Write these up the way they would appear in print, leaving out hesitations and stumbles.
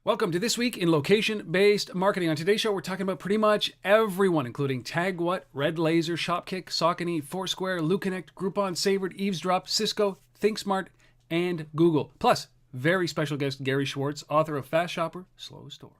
Welcome to This Week in Location-Based Marketing. On today's show, we're talking about pretty much everyone, including Tagwhat, RedLaser, Shopkick, Saucony, Foursquare, LooConnect, Groupon, Savored, Evzdrop, Cisco, ThinkSmart, and Google. Plus, very special guest Gary Schwartz, author of Fast Shopper, Slow Store.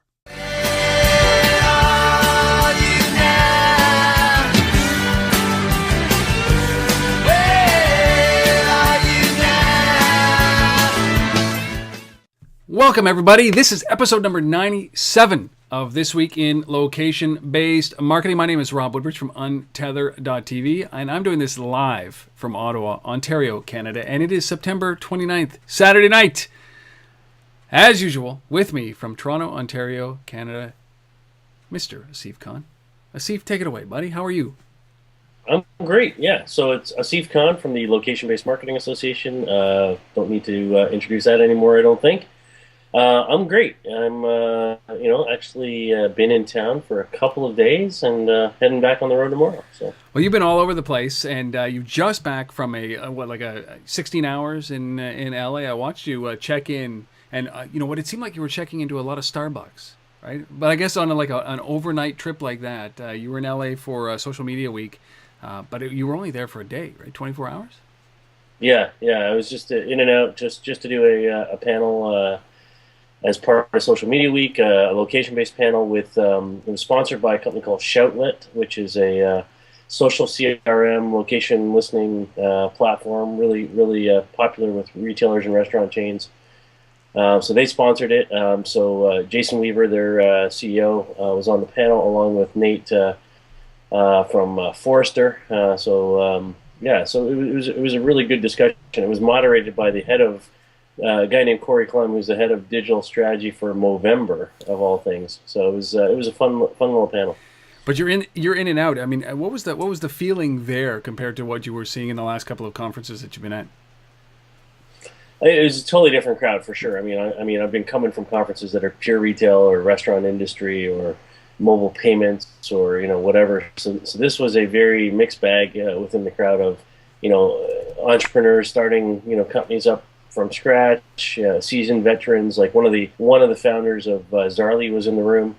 Welcome, everybody. This is episode number 97 of This Week in Location-Based Marketing. My name is Rob Woodbridge from Untethered.tv, and I'm doing this live from Ottawa, Ontario, Canada, and it is September 29th, Saturday night. As usual, with me from Toronto, Ontario, Canada, Mr. Asif Khan. Asif, take it away, buddy. How are you? I'm great, yeah. So it's Asif Khan from the Location-Based Marketing Association. Don't need to introduce that anymore, I don't think. I'm great. I'm, actually been in town for a couple of days and heading back on the road tomorrow. So. Well, you've been all over the place, and you're just back from a 16 hours in LA. I watched you check in, and it seemed like you were checking into a lot of Starbucks, right? But I guess on an overnight trip like that, you were in LA for Social Media Week, but you were only there for a day, right? 24 hours? Yeah. I was just in and out just to do a panel. As part of Social Media Week, a location-based panel with, it was sponsored by a company called Shoutlet, which is a social CRM location listening platform, really popular with retailers and restaurant chains. So they sponsored it. So Jason Weaver, their CEO, was on the panel along with Nate from Forrester. So it was a really good discussion. It was moderated by the head of a guy named Corey Clem, who's the head of digital strategy for Movember, of all things. So it was a fun little panel. But you're in and out. I mean, what was the feeling there compared to what you were seeing in the last couple of conferences that you've been at? It was a totally different crowd for sure. I mean, I've been coming from conferences that are pure retail or restaurant industry or mobile payments or whatever. So this was a very mixed bag within the crowd of entrepreneurs starting companies up from scratch, seasoned veterans. Like one of the founders of Zarly was in the room,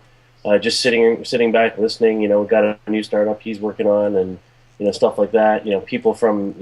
just sitting back listening. Got a new startup he's working on, and stuff like that. People from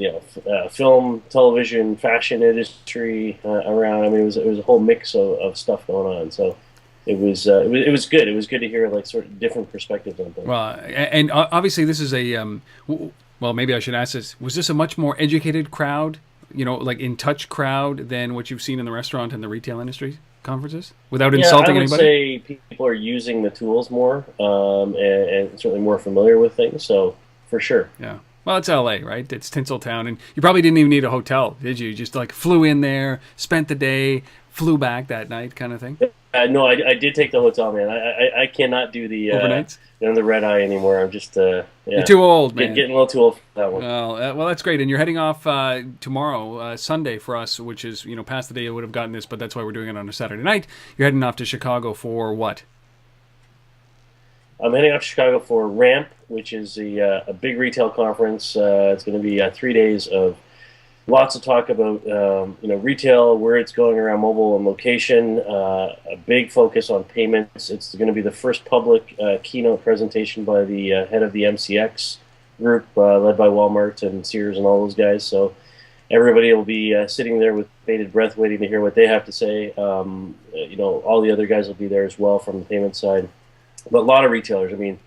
film, television, fashion industry around. I mean, it was a whole mix of stuff going on. So it was good. It was good to hear like sort of different perspectives on things. Well, and obviously this is well, maybe I should ask this: was this a much more educated crowd? Like in touch crowd than what you've seen in the restaurant and the retail industry conferences, without insulting anybody? I would say people are using the tools more and certainly more familiar with things. So for sure. Yeah. Well, it's LA, right? It's Tinseltown, and you probably didn't even need a hotel, did you? You just like flew in there, spent the day, flew back that night, kind of thing. No, I did take the hotel, man. I cannot do the overnights. The red eye anymore. I'm just You're too old, man. Getting a little too old for that one. Well, that's great. And you're heading off tomorrow, Sunday for us, which is past the day I would have gotten this, but that's why we're doing it on a Saturday night. You're heading off to Chicago for what? I'm heading off to Chicago for RAMP, which is a big retail conference. It's going to be 3 days of lots of talk about retail, where it's going around mobile and location. A big focus on payments. It's going to be the first public keynote presentation by the head of the MCX group, led by Walmart and Sears and all those guys. So everybody will be sitting there with bated breath, waiting to hear what they have to say. All the other guys will be there as well from the payment side. But a lot of retailers. I mean,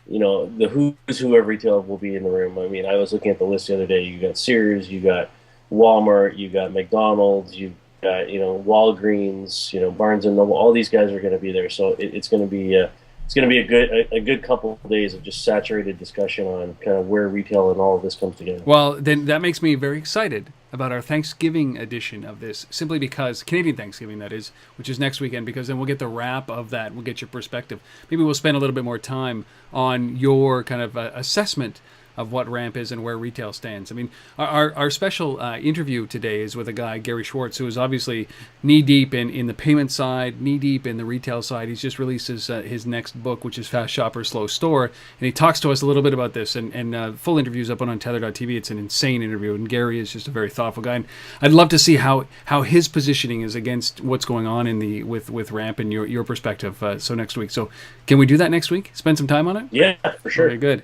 the who's who of retail will be in the room. I mean, I was looking at the list the other day. You got Sears, you got Walmart, you got McDonald's, you got Walgreens, Barnes and Noble. All these guys are going to be there, so it's going to be a good couple of days of just saturated discussion on kind of where retail and all of this comes together. Well, then that makes me very excited about our Thanksgiving edition of this, simply because Canadian Thanksgiving, that is, which is next weekend, because then we'll get the wrap of that. We'll get your perspective. Maybe we'll spend a little bit more time on your kind of assessment of what ramp is and where retail stands. I mean, our special interview today is with a guy, Gary Schwartz, who is obviously knee-deep in the payment side, knee-deep in the retail side. He's just released his next book, which is Fast Shopper, Slow Store, and he talks to us a little bit about this, and full interview's up on Untitled.tv. It's an insane interview, and Gary is just a very thoughtful guy, and I'd love to see how his positioning is against what's going on with ramp and your perspective. So next week. So can we do that next week? Spend some time on it? Yeah, for sure. Okay, good.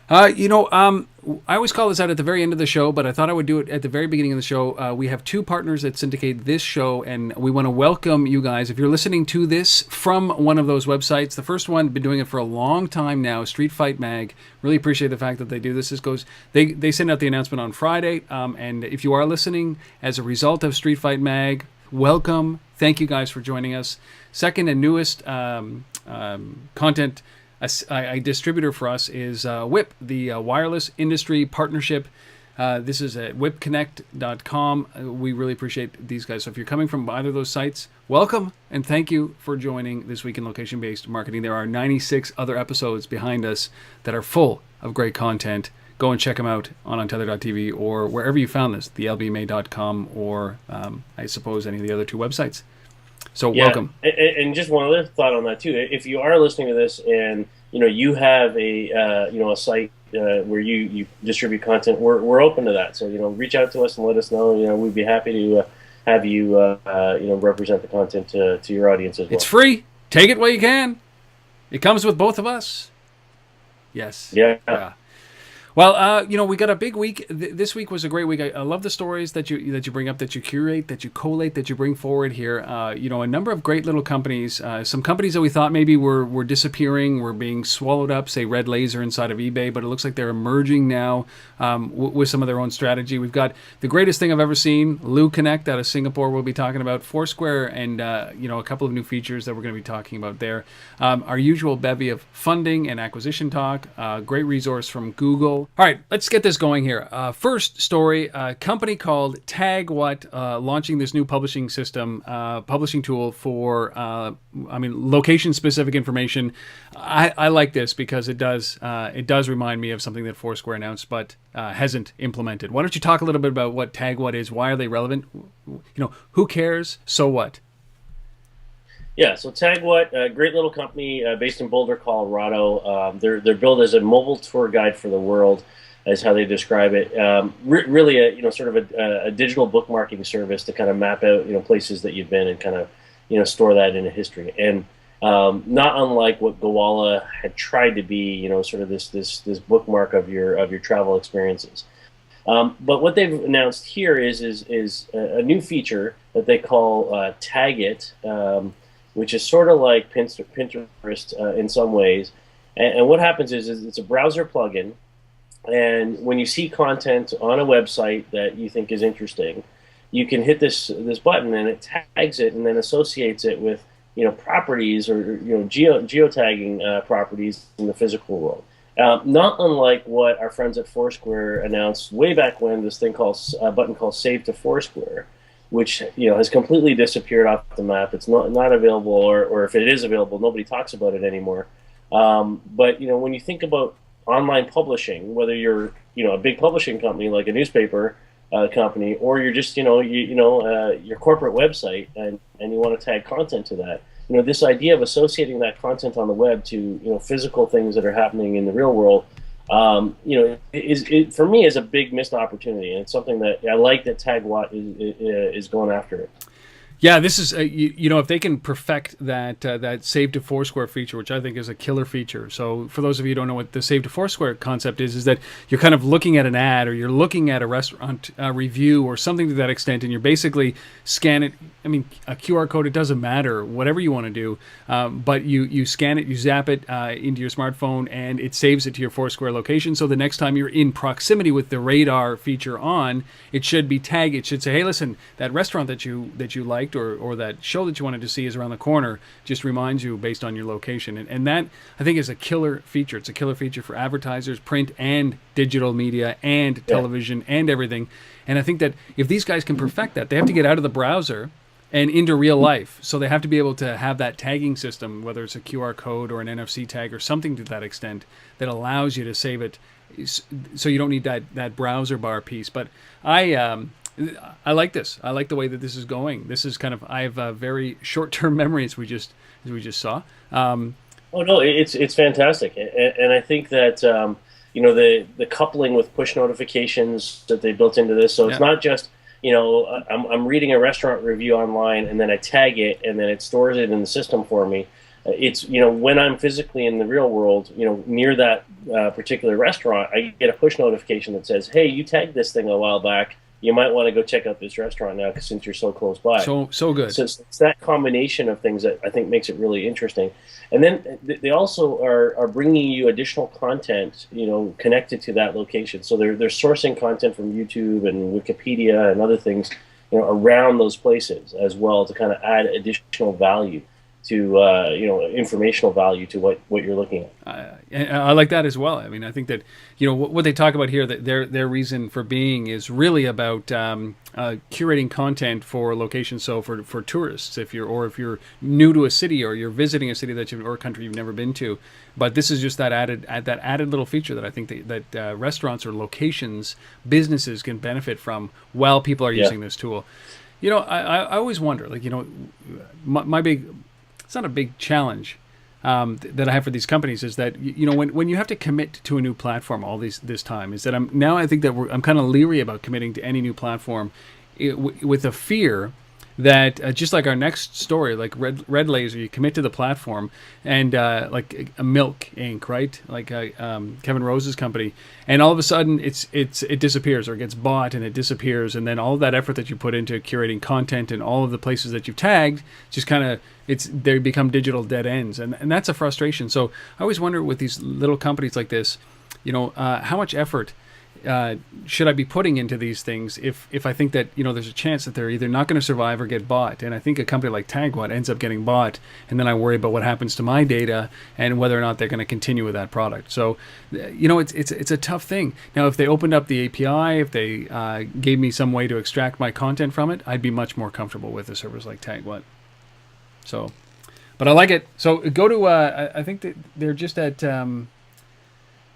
I always call this out at the very end of the show, but I thought I would do it at the very beginning of the show. We have two partners that syndicate this show, and we want to welcome you guys. If you're listening to this from one of those websites, the first one, been doing it for a long time now, Street Fight Mag. Really appreciate the fact that they do this. They send out the announcement on Friday, and if you are listening as a result of Street Fight Mag, welcome. Thank you guys for joining us. Second and newest content a distributor for us is WIP, the wireless industry partnership. This is at whipconnect.com. We really appreciate these guys. So if you're coming from either of those sites, welcome and thank you for joining This Week in Location-Based Marketing. There are 96 other episodes behind us that are full of great content. Go and check them out on Untether.tv or wherever you found this, thelbma.com or I suppose any of the other two websites. So welcome. And just one other thought on that too. If you are listening to this and you have a site where you distribute content, we're open to that. So reach out to us and let us know. We'd be happy to have you represent the content to your audience as well. It's free. Take it while you can. It comes with both of us. Yes. Yeah. Well, we got a big week. This week was a great week. I love the stories that you bring up, that you curate, that you collate, that you bring forward here. A number of great little companies. Some companies that we thought maybe were disappearing, were being swallowed up, say RedLaser inside of eBay, but it looks like they're emerging now with some of their own strategy. We've got the greatest thing I've ever seen, LooConnect out of Singapore. We'll be talking about Foursquare and a couple of new features that we're going to be talking about there. Our usual bevy of funding and acquisition talk. Great resource from Google. All right, let's get this going here. First story, a company called Tagwhat launching this new publishing system, publishing tool for, location-specific information. I like this because it does remind me of something that Foursquare announced but hasn't implemented. Why don't you talk a little bit about what Tagwhat is? Why are they relevant? Who cares? So what? Yeah, so Tagwhat, a great little company based in Boulder, Colorado. They're billed as a mobile tour guide for the world, is how they describe it. Really, a digital bookmarking service to kind of map out places that you've been and kind of store that in a history. And not unlike what Gowalla had tried to be, sort of this bookmark of your travel experiences. But what they've announced here is a new feature that they call TagIt. Which is sort of like Pinterest in some ways. And what happens is it's a browser plugin, and when you see content on a website that you think is interesting, you can hit this button and it tags it and then associates it with properties or geotagging properties in the physical world. Not unlike what our friends at Foursquare announced way back when, this thing called a button called Save to Foursquare, which has completely disappeared off the map. It's not available, or if it is available, nobody talks about it anymore. But when you think about online publishing, whether you're a big publishing company like a newspaper company, or you're just your corporate website and you want to tag content to that, this idea of associating that content on the web to physical things that are happening in the real world. For me is a big missed opportunity, and it's something that I like that Tagwhat is going after it. Yeah, this is if they can perfect that Save to Foursquare feature, which I think is a killer feature. So for those of you who don't know what the Save to Foursquare concept is that you're kind of looking at an ad or you're looking at a restaurant review or something to that extent, and you're basically scan it. I mean, a QR code, it doesn't matter, whatever you want to do, but you scan it, you zap it into your smartphone, and it saves it to your Foursquare location. So the next time you're in proximity with the radar feature on, it should be tagged. It should say, hey, listen, that restaurant that you like or that show that you wanted to see is around the corner, just reminds you based on your location. And that, I think, is a killer feature. It's a killer feature for advertisers, print and digital media and television and everything. And I think that if these guys can perfect that, they have to get out of the browser and into real life. So they have to be able to have that tagging system, whether it's a QR code or an NFC tag or something to that extent, that allows you to save it so you don't need that browser bar piece. But I like this. I like the way that this is going. This is kind of, I have a very short-term memory, as we just saw. Oh no, it's fantastic, and I think that the coupling with push notifications that they built into this, so it's not just I'm reading a restaurant review online and then I tag it and then it stores it in the system for me. It's when I'm physically in the real world, near that particular restaurant, I get a push notification that says, "Hey, you tagged this thing a while back. You might want to go check out this restaurant now, since you're so close by." So good. So it's that combination of things that I think makes it really interesting. And then they also are bringing you additional content, connected to that location. So they're sourcing content from YouTube and Wikipedia and other things, around those places as well, to kind of add additional value to informational value to what you're looking at. I like that as well. I mean, I think that what they talk about here, that their reason for being is really about curating content for locations. So for tourists, if you're new to a city or you're visiting a city or a country you've never been to, but this is just that added little feature that I think that restaurants or locations, businesses can benefit from while people are using this tool. I always wonder, my big, it's not a big challenge that I have for these companies, is that when you have to commit to a new platform this time, is that I think that I'm kind of leery about committing to any new platform with a fear that just like our next story, like RedLaser, you commit to the platform, and like a Milk Inc., right? Like Kevin Rose's company, and all of a sudden it disappears, or it gets bought and it disappears, and then all of that effort that you put into curating content and all of the places that you've tagged just kind of they become digital dead ends, and that's a frustration. So I always wonder with these little companies like this, how much effort should I be putting into these things if I think that there's a chance that they're either not going to survive or get bought. And I think a company like Tagwhat ends up getting bought, and then I worry about what happens to my data and whether or not they're going to continue with that product. So it's a tough thing. Now, if they opened up the API, if they gave me some way to extract my content from it, I'd be much more comfortable with a service like Tagwhat. So, but I like it. So go to I think that they're just at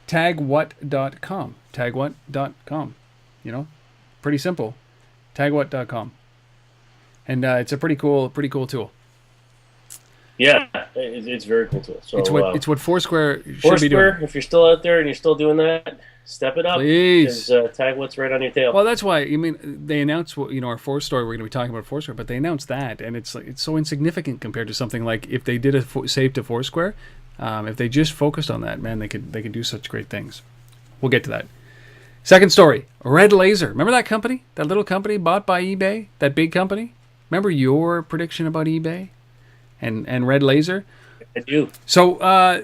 Tagwhat.com. Tagwhat.com. Pretty simple. Tagwhat.com. And it's a pretty cool tool. Yeah, it's a very cool tool. So it's what Foursquare should be doing. If you're still out there and you're still doing that, step it up. Please. Because Tagwhat's right on your tail. Well, that's why. They announced our fourth story. We're going to be talking about Foursquare, but they announced that, and it's so insignificant compared to something like if they did a save to Foursquare. If they just focused on that, man, they could do such great things. We'll get to that. Second story, RedLaser. Remember that company? That little company bought by eBay? That big company? Remember your prediction about eBay and RedLaser? I do. So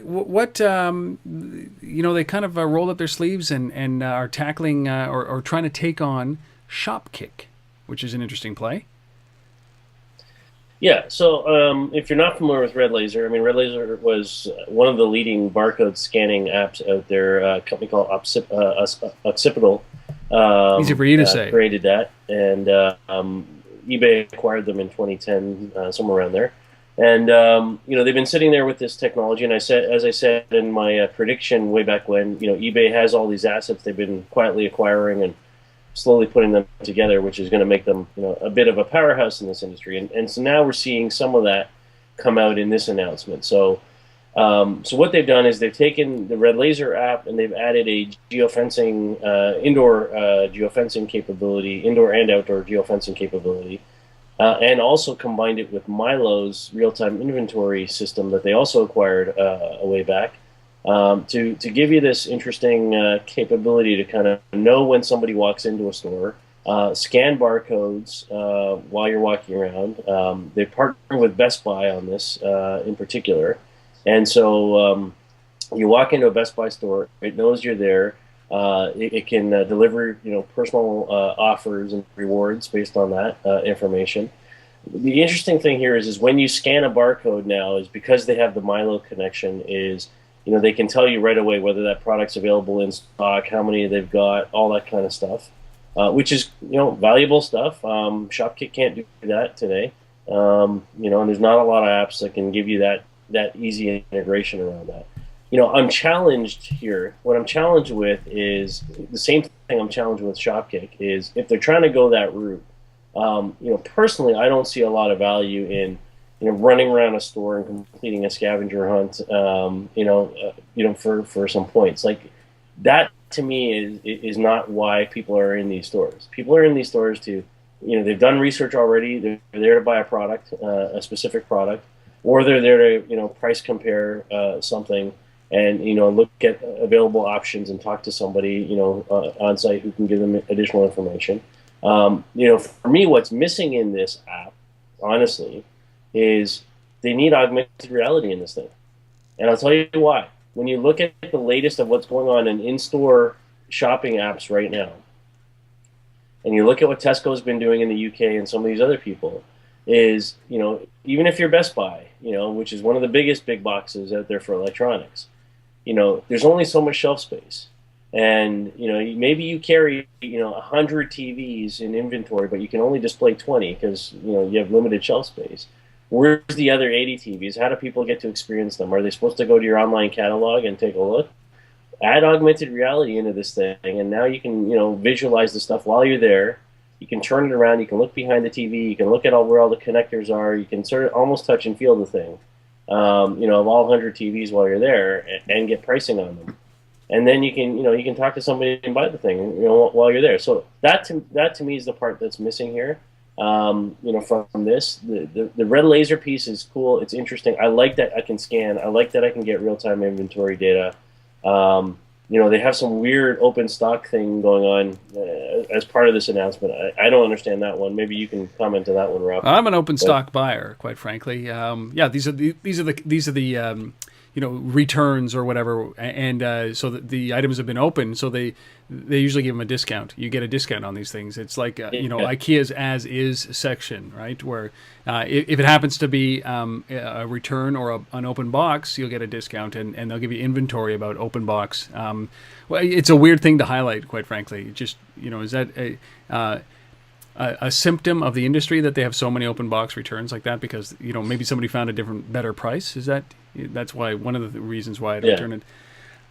what, they kind of rolled up their sleeves and are tackling or trying to take on Shopkick, which is an interesting play. Yeah, so if you're not familiar with RedLaser, RedLaser was one of the leading barcode scanning apps out there. A company called Occipital. Easy for you to say. Created that, and eBay acquired them in 2010, somewhere around there. And they've been sitting there with this technology. And as I said in my prediction way back when, eBay has all these assets they've been quietly acquiring and slowly putting them together, which is going to make them, a bit of a powerhouse in this industry. And so now we're seeing some of that come out in this announcement. So what they've done is they've taken the RedLaser app and they've added a geofencing, indoor geofencing capability, indoor and outdoor geofencing capability, and also combined it with Milo's real-time inventory system that they also acquired a way back. To give you this interesting capability to kind of know when somebody walks into a store, scan barcodes while you're walking around. They partner with Best Buy on this in particular. And so you walk into a Best Buy store, it knows you're there. It can deliver personal offers and rewards based on that information. The interesting thing here is when you scan a barcode now, is because they have the Milo connection, is they can tell you right away whether that product's available in stock, how many they've got, all that kind of stuff, which is valuable stuff. Shopkick can't do that today, and there's not a lot of apps that can give you that easy integration around that. I'm challenged here. What I'm challenged with is the same thing I'm challenged with Shopkick is if they're trying to go that route. Personally, I don't see a lot of value in, running around a store and completing a scavenger hunt, for some points. Like that to me is not why people are in these stores. People are in these stores to, they've done research already. They're there to buy a product, a specific product, or they're there to, price compare something and, look at available options and talk to somebody, on site who can give them additional information. For me, what's missing in this app, honestly, is they need augmented reality in this thing. And I'll tell you why. When you look at the latest of what's going on in-store shopping apps right now, and you look at what Tesco's been doing in the UK and some of these other people, is, even if you're Best Buy, which is one of the biggest big boxes out there for electronics, there's only so much shelf space. And, maybe you carry, 100 TVs in inventory, but you can only display 20 because, you have limited shelf space. Where's the other 80 TVs? How do people get to experience them? Are they supposed to go to your online catalog and take a look? Add augmented reality into this thing, and now you can, visualize the stuff while you're there. You can turn it around. You can look behind the TV. You can look at where all the connectors are. You can sort of almost touch and feel the thing, of all 100 TVs while you're there and get pricing on them. And then you can talk to somebody and buy the thing, while you're there. So that to me is the part that's missing here. From this, the RedLaser piece is cool. It's interesting. I like that I can scan. I like that I can get real-time inventory data. They have some weird open stock thing going on as part of this announcement. I don't understand that one. Maybe you can comment on that one, Rob. I'm an open stock buyer, quite frankly. These are the returns or whatever, and so the items have been open, so they usually give them a discount. You get a discount on these things. It's like IKEA's as is section, right? Where if it happens to be a return or an open box, you'll get a discount, and they'll give you inventory about open box. It's a weird thing to highlight, quite frankly. Just is that a symptom of the industry that they have so many open box returns like that because maybe somebody found a better price? That's why one of the reasons why I don't return it.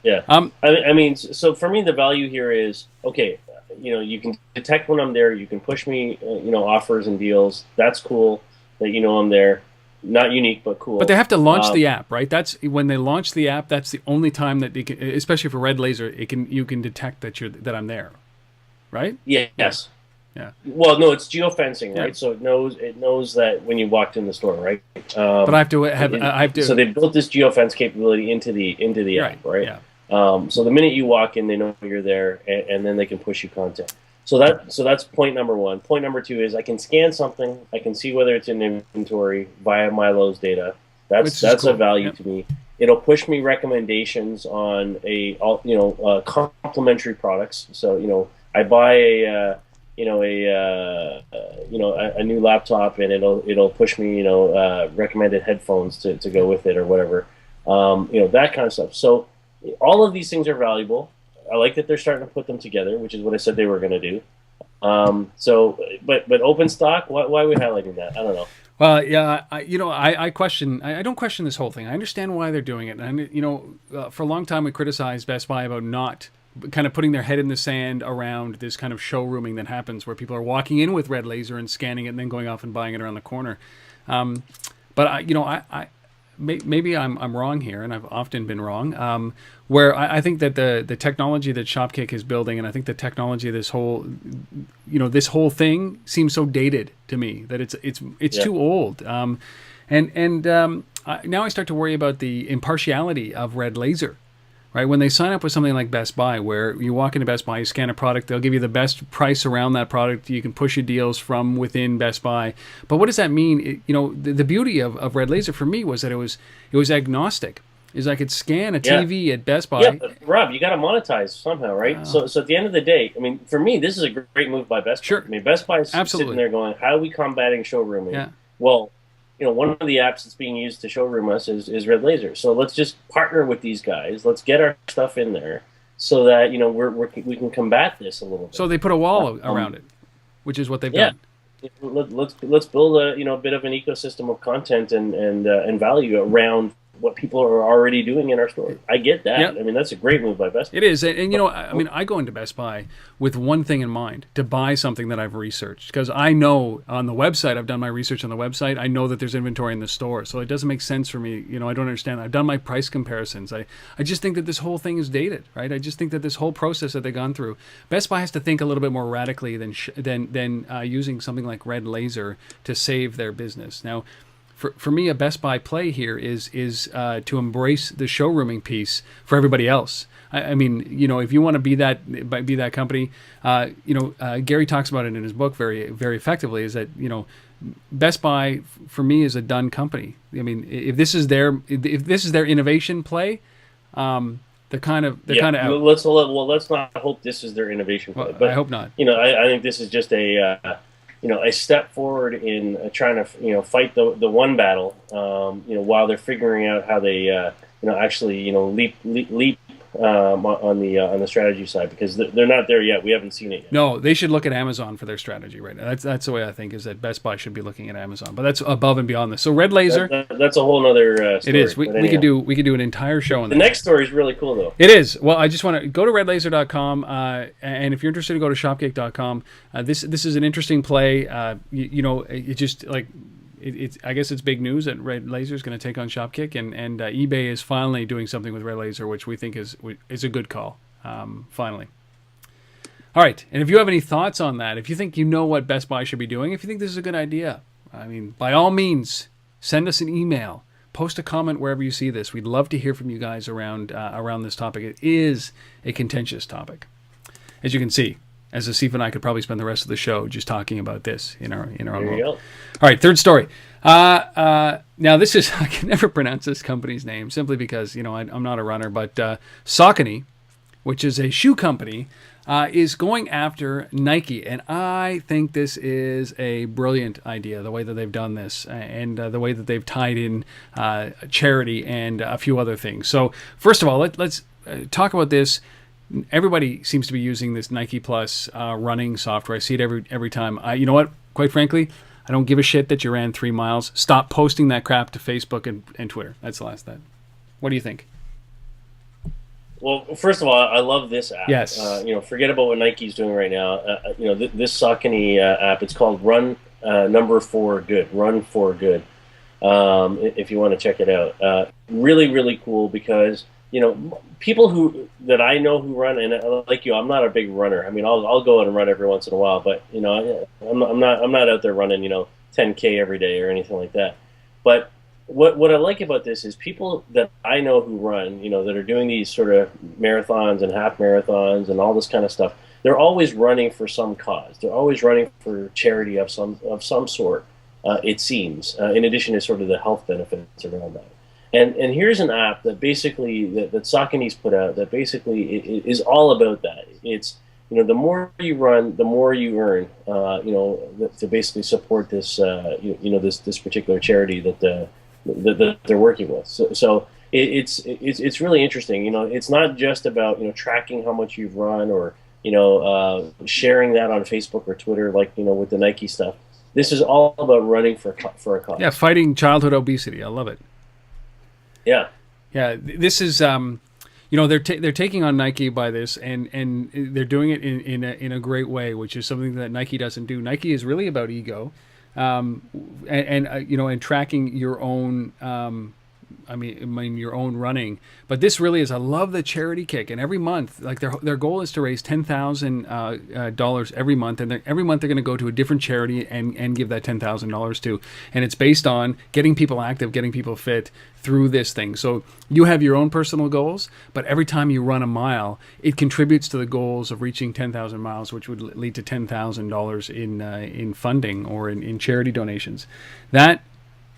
Yeah. I mean, so for me, the value here is, okay, you can detect when I'm there. You can push me, offers and deals. That's cool that I'm there. Not unique, but cool. But they have to launch the app, right? That's when they launch the app. That's the only time that they can, especially for RedLaser, you can detect that I'm there, right? Yeah. Yes. Yeah. Well, no, it's geofencing, right? Yeah. So it knows that when you walked in the store, right? But I have to. So they built this geofence capability into the app, right? Yeah. So the minute you walk in, they know you're there, and then they can push you content. So that's point number one. Point number two is I can scan something. I can see whether it's in inventory via Milo's data. That's cool. A value to me. It'll push me recommendations on complementary products. So I buy a new laptop, and it'll push me recommended headphones to go with it or whatever, that kind of stuff. So all of these things are valuable. I like that they're starting to put them together, which is what I said they were going to do. But open stock, why are we highlighting that? I don't know. Well, yeah, I question. I don't question this whole thing. I understand why they're doing it, and for a long time we criticized Best Buy about not kind of putting their head in the sand around this kind of showrooming that happens where people are walking in with RedLaser and scanning it and then going off and buying it around the corner. But maybe I'm wrong here, and I've often been wrong. Where I think that the technology that Shopkick is building, and I think the technology of this whole thing seems so dated to me that it's too old. Now I start to worry about the impartiality of RedLaser. Right, when they sign up with something like Best Buy, where you walk into Best Buy, you scan a product, they'll give you the best price around that product. You can push your deals from within Best Buy. But what does that mean? The beauty of RedLaser for me was that it was agnostic. Is I could scan a TV at Best Buy. Yeah, but Rob, you got to monetize somehow, right? Wow. So at the end of the day, I mean, for me, this is a great move by Best Buy. Sure. I mean, Best Buy is sitting there going, "How are we combating showrooming?" Yeah. Well, one of the apps that's being used to showroom us is RedLaser. So let's just partner with these guys. Let's get our stuff in there so that we can combat this a little bit. So they put a wall around it, which is what they've done. Let's build a bit of an ecosystem of content and value around what people are already doing in our store. I get that. Yep. I mean, that's a great move by Best Buy. It is. And you know, I mean, I go into Best Buy with one thing in mind, to buy something that I've researched. Because I know on the website, I've done my research on the website, I know that there's inventory in the store. So it doesn't make sense for me. You know, I don't understand. I've done my price comparisons. I just think that this whole thing is dated, right? I just think that this whole process that they've gone through, Best Buy has to think a little bit more radically than using something like RedLaser to save their business. Now, for me, a Best Buy play here is to embrace the showrooming piece for everybody else. I mean, you know, if you want to be that company, Gary talks about it in his book very, very effectively. Is that, you know, Best Buy for me is a done company. I mean, if this is their innovation play, they're kind of out. Let's not hope this is their innovation play. Well, but I hope not. You know, I think this is just a step forward in trying to fight the one battle. While they're figuring out how they actually leap on the strategy side, because they're not there yet. We haven't seen it yet. No, they should look at Amazon for their strategy right now. That's the way I think, is that Best Buy should be looking at Amazon. But that's above and beyond this. So RedLaser, that's a whole other story. It is. We could do an entire show on that. The next story is really cool, though. It is. Well, I just want to go to redlaser.com, and if you're interested, go to shopkick.com. This is an interesting play. It just like. I guess it's big news that RedLaser is going to take on Shopkick, and eBay is finally doing something with RedLaser, which we think is a good call. Finally. All right, and if you have any thoughts on that, if you think you know what Best Buy should be doing, if you think this is a good idea, I mean, by all means, send us an email, post a comment wherever you see this. We'd love to hear from you guys around this topic. It is a contentious topic, as you can see. As Asif and I could probably spend the rest of the show just talking about this in our own world. All right, third story. Now this is, I can never pronounce this company's name simply because I'm not a runner, but Saucony, which is a shoe company, is going after Nike, and I think this is a brilliant idea. The way that they've done this, and the way that they've tied in charity and a few other things. So first of all, let's talk about this. Everybody seems to be using this Nike Plus running software. I see it every time. You know what? Quite frankly, I don't give a shit that you ran 3 miles. Stop posting that crap to Facebook and Twitter. That's the last of that. What do you think? Well, first of all, I love this app. Yes. Forget about what Nike's doing right now. This Saucony app, it's called Run Number 4 Good. Run 4 Good. If you want to check it out. Really, really cool because people that I know who run, and like you, I'm not a big runner. I mean, I'll go out and run every once in a while, but I'm not out there running 10K every day or anything like that. But what I like about this is people that I know who run, that are doing these sort of marathons and half marathons and all this kind of stuff. They're always running for some cause. They're always running for charity of some sort. It seems, in addition to sort of the health benefits around that. And here's an app that basically that Saucony's put out that basically is all about that. It's the more you run, the more you earn. To basically support this this particular charity that they're working with. So it's really interesting. It's not just about tracking how much you've run or sharing that on Facebook or Twitter like with the Nike stuff. This is all about running for a cause. Yeah, fighting childhood obesity. I love it. Yeah. This is they're taking on Nike by this, and they're doing it in a great way, which is something that Nike doesn't do. Nike is really about ego, and tracking your own. I mean your own running, but this really is. I love the charity kick, and every month, like their goal is to raise $10,000 every month, and every month they're going to go to a different charity and give that $10,000 to, and it's based on getting people active, getting people fit through this thing. So you have your own personal goals, but every time you run a mile, it contributes to the goals of reaching 10,000 miles, which would lead to $10,000 in funding or in charity donations. That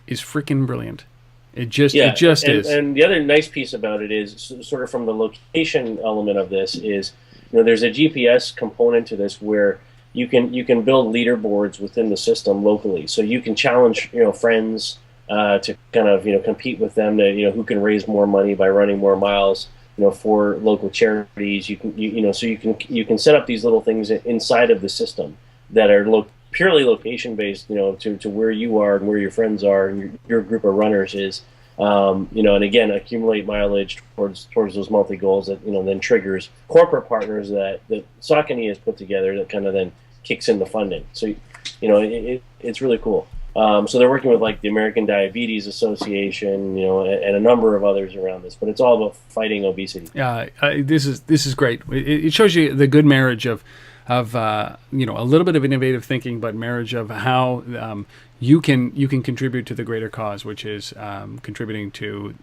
is freaking brilliant. It just is. And the other nice piece about it is sort of from the location element of this is, there's a GPS component to this where you can build leaderboards within the system locally. So you can challenge friends to kind of compete with them to who can raise more money by running more miles for local charities. You can set up these little things inside of the system that are purely location based, to where you are and where your friends are and your group of runners is, And again, accumulate mileage towards those monthly goals that then triggers corporate partners that Saucony has put together that kind of then kicks in the funding. So it's really cool. So they're working with like the American Diabetes Association, and a number of others around this, but it's all about fighting obesity. Yeah, this is great. It shows you the good marriage of a little bit of innovative thinking, but marriage of how you can contribute to the greater cause, which is contributing to,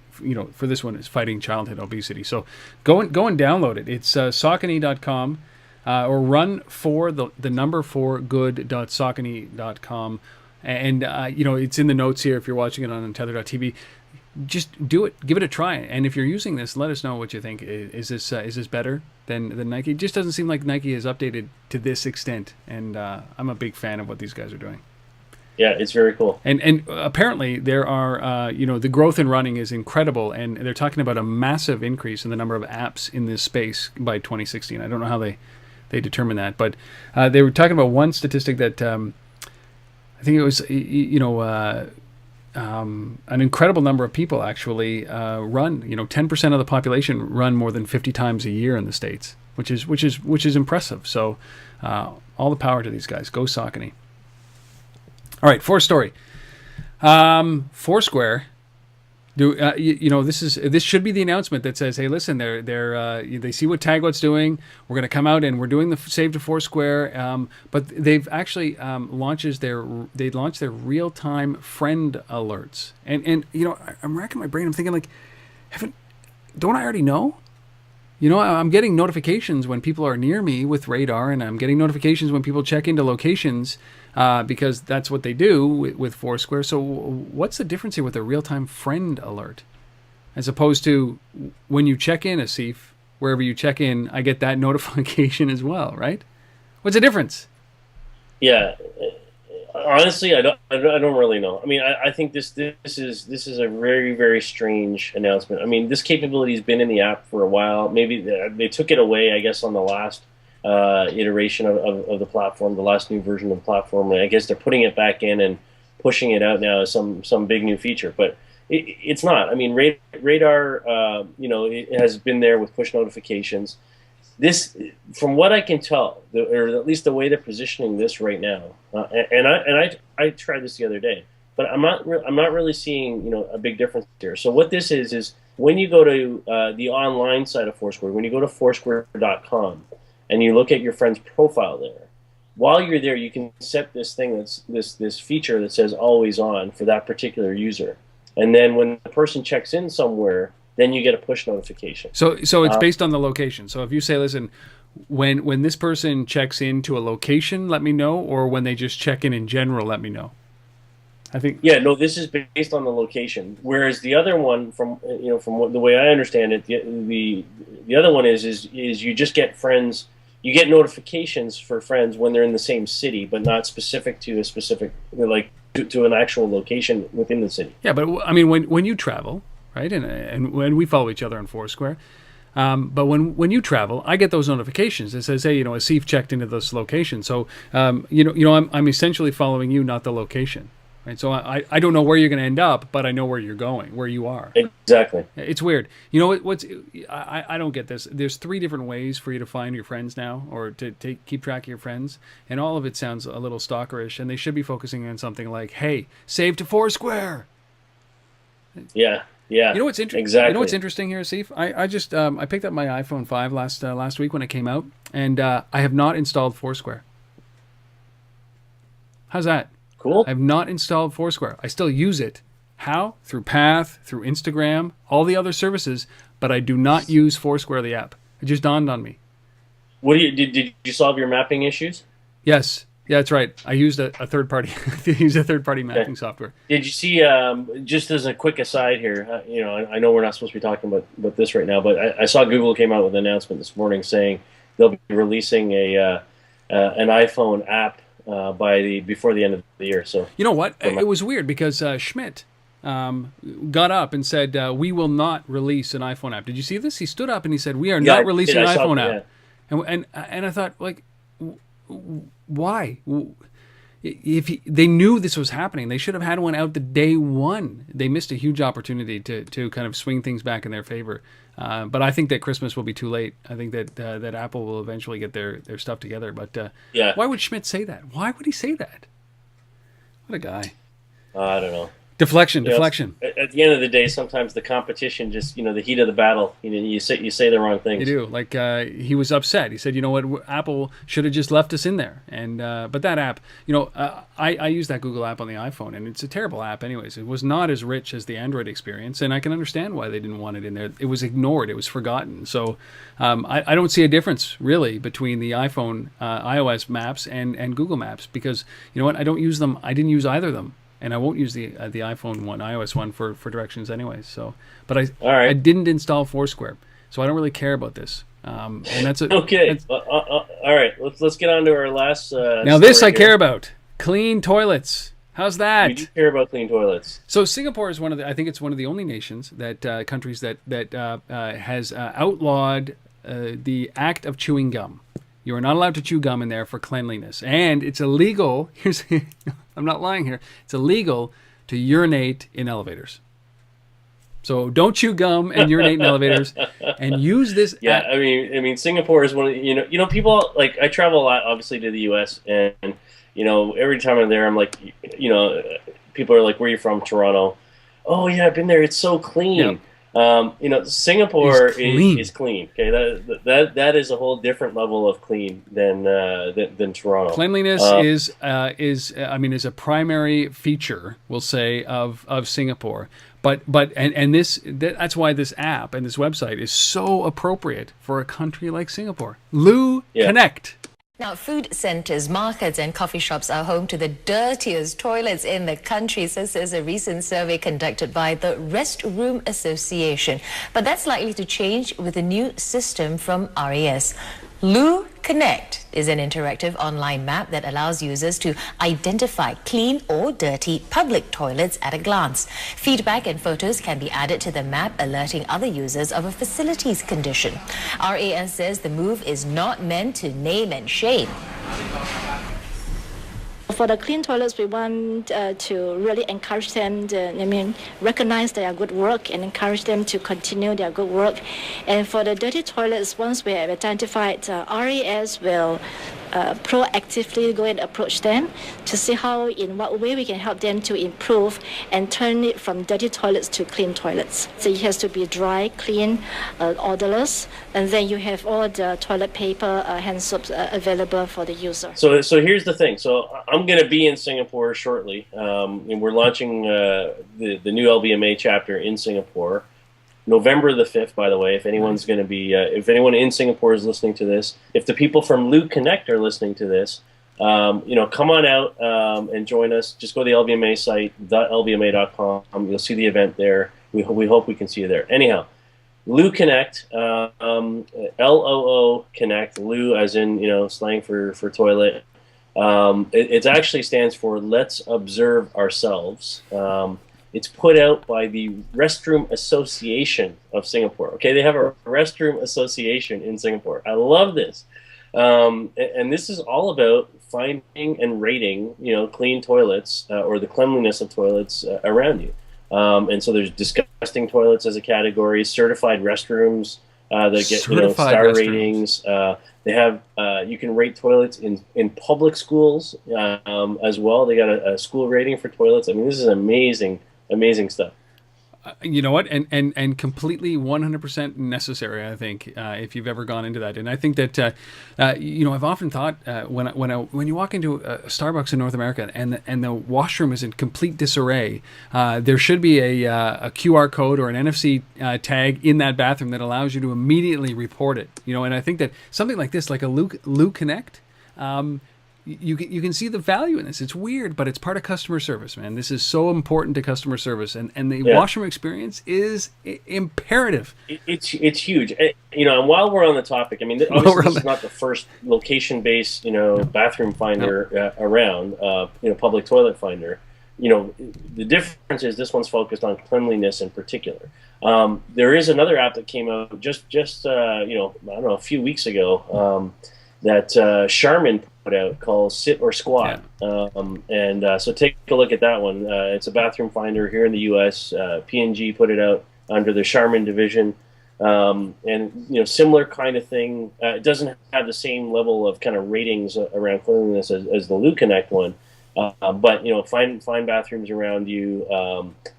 for this one is fighting childhood obesity. So go and download it. It's Saucony.com or run for the number 4 good.saucony.com. And it's in the notes here if you're watching it on Untethered.tv. Just do it, give it a try, and if you're using this, let us know what you think. Is this better than Nike? It just doesn't seem like Nike has updated to this extent, and I'm a big fan of what these guys are doing. Yeah, it's very cool. And apparently there are the growth in running is incredible, and they're talking about a massive increase in the number of apps in this space by 2016. I don't know how they determine that, but they were talking about one statistic that I think it was an incredible number of people actually run. 10% of the population run more than 50 times a year in the States, which is impressive. So all the power to these guys. Go Saucony. All right, fourth story. Foursquare. This should be the announcement that says, hey, listen, they see what Tagwhat's doing. We're going to come out and we're doing the Save to Foursquare. But they've actually launched their real-time friend alerts. And I'm racking my brain. I'm thinking like, don't I already know? I'm getting notifications when people are near me with radar, and I'm getting notifications when people check into locations because that's what they do with Foursquare. So what's the difference here with a real-time friend alert? As opposed to when you check in, Asif, wherever you check in, I get that notification as well, right? What's the difference? Yeah. Honestly, I don't really know. I mean, I think this is a very, very strange announcement. I mean, this capability has been in the app for a while. Maybe they took it away, I guess, on the last iteration of the platform, the last new version of the platform. And I guess they're putting it back in and pushing it out now as some big new feature. But it's not. I mean, radar, it has been there with push notifications. This, from what I can tell, or at least the way they're positioning this right now, and I tried this the other day, but I'm not really seeing a big difference here. So what this is when you go to the online side of Foursquare, when you go to Foursquare.com and you look at your friend's profile there, while you're there, you can set this thing this feature that says always on for that particular user, and then when the person checks in somewhere, then you get a push notification. So it's based on the location. So if you say, listen, when this person checks into a location, let me know, or when they just check in general, let me know. I think. Yeah, no, this is based on the location. Whereas the other one, from the way I understand it, the other one is you just get friends. You get notifications for friends when they're in the same city, but not specific to a specific to an actual location within the city. Yeah, but I mean, when you travel. Right, and when we follow each other on Foursquare, but when you travel, I get those notifications. It says, hey, Asif checked into this location. So, I'm essentially following you, not the location. Right. So I don't know where you're going to end up, but I know where you're going, where you are. Exactly. It's weird. I don't get this. There's 3 different ways for you to find your friends now, or to keep track of your friends, and all of it sounds a little stalkerish. And they should be focusing on something like, hey, save to Foursquare. Yeah. Yeah, what's interesting? Exactly. You know what's interesting here, Asif? I just I picked up my iPhone 5 last week when it came out, and I have not installed Foursquare. How's that? Cool. I have not installed Foursquare. I still use it. How? Through Path, through Instagram, all the other services, but I do not use Foursquare, the app. It just dawned on me. Did you solve your mapping issues? Yes. Yeah, that's right. I used a third party. Mapping software. Did you see? Just as a quick aside here, I know we're not supposed to be talking about this right now, but I saw Google came out with an announcement this morning saying they'll be releasing an iPhone app before the end of the year. So you know what? It was weird because Schmidt got up and said we will not release an iPhone app. Did you see this? He stood up and he said we are not releasing an iPhone app. And I thought, like, why? they knew this was happening, they should have had one out the day one. They missed a huge opportunity to kind of swing things back in their favor. But I think that Christmas will be too late. I think that that Apple will eventually get their stuff together. But why would Schmidt say that? Why would he say that? What a guy. I don't know. Deflection. At the end of the day, sometimes the competition just, the heat of the battle, you say the wrong things. You do. Like, he was upset. He said, you know what, Apple should have just left us in there. And but that app, I use that Google app on the iPhone, and it's a terrible app anyways. It was not as rich as the Android experience, and I can understand why they didn't want it in there. It was ignored. It was forgotten. So I don't see a difference, really, between the iPhone iOS maps and Google Maps, because, you know what, I don't use them. I didn't use either of them. And I won't use the iPhone one, iOS one for directions anyways. So, but I didn't install Foursquare, so I don't really care about this. And that's okay. All right, let's get on to our last. Now this I care about: clean toilets. How's that? We do care about clean toilets. So Singapore is I think it's one of the only nations countries that has outlawed the act of chewing gum. You are not allowed to chew gum in there for cleanliness, and it's illegal. I'm not lying here. It's illegal to urinate in elevators. So don't chew gum and urinate in elevators, and use this. Yeah, I mean, Singapore is one of people, like, I travel a lot, obviously, to the U.S. and every time I'm there, I'm like, people are like, "Where are you from?" Toronto. Oh yeah, I've been there. It's so clean. Yeah. Singapore is clean. Okay, that is a whole different level of clean than Toronto. Cleanliness is a primary feature, we'll say, of Singapore. That's why this app and this website is so appropriate for a country like Singapore. LooConnect. Now, food centres, markets and coffee shops are home to the dirtiest toilets in the country. So says a recent survey conducted by the Restroom Association. But that's likely to change with a new system from RAS. LooConnect is an interactive online map that allows users to identify clean or dirty public toilets at a glance. Feedback and photos can be added to the map, alerting other users of a facility's condition. RAS says the move is not meant to name and shame. For the clean toilets, we want to really encourage them recognize their good work and encourage them to continue their good work. And for the dirty toilets, once we have identified, RAS will proactively go and approach them to see in what way we can help them to improve and turn it from dirty toilets to clean toilets. So it has to be dry, clean, odorless, and then you have all the toilet paper, hand soaps available for the user. So here's the thing. So I'm going to be in Singapore shortly, and we're launching the new LBMA chapter in Singapore. November the 5th, by the way, if anyone's going to be, if anyone in Singapore is listening to this, if the people from LooConnect are listening to this, come on out and join us. Just go to the LBMA site, lbma.com. You'll see the event there. We hope we can see you there. Anyhow, LooConnect, Loo Connect, Loo as in, slang for toilet. It actually stands for Let's Observe Ourselves. It's put out by the Restroom Association of Singapore. Okay, they have a restroom association in Singapore. I love this. And this is all about finding and rating, clean toilets or the cleanliness of toilets around you. And so there's disgusting toilets as a category, certified restrooms that get star ratings. They have you can rate toilets in public schools as well. They got a school rating for toilets. I mean, this is amazing stuff. You know what, and completely 100% necessary, I think, if you've ever gone into that. And I think that I've often thought when you walk into a Starbucks in North America and the washroom is in complete disarray, there should be a QR code or an NFC tag in that bathroom that allows you to immediately report it. And I think that something like this, like a LooConnect, you can see the value in this. It's weird, but it's part of customer service, man. This is so important to customer service, and the washroom experience is imperative. It's huge. And while we're on the topic, I mean, obviously this is not the first location-based, bathroom finder around, public toilet finder. The difference is this one's focused on cleanliness in particular. There is another app that came out just I don't know, a few weeks ago. that Charmin put out called Sit or Squat. Yeah. So take a look at that one. It's a bathroom finder here in the U.S. P&G put it out under the Charmin division. Similar kind of thing. It doesn't have the same level of kind of ratings around cleanliness as the LooConnect one. But find bathrooms around you.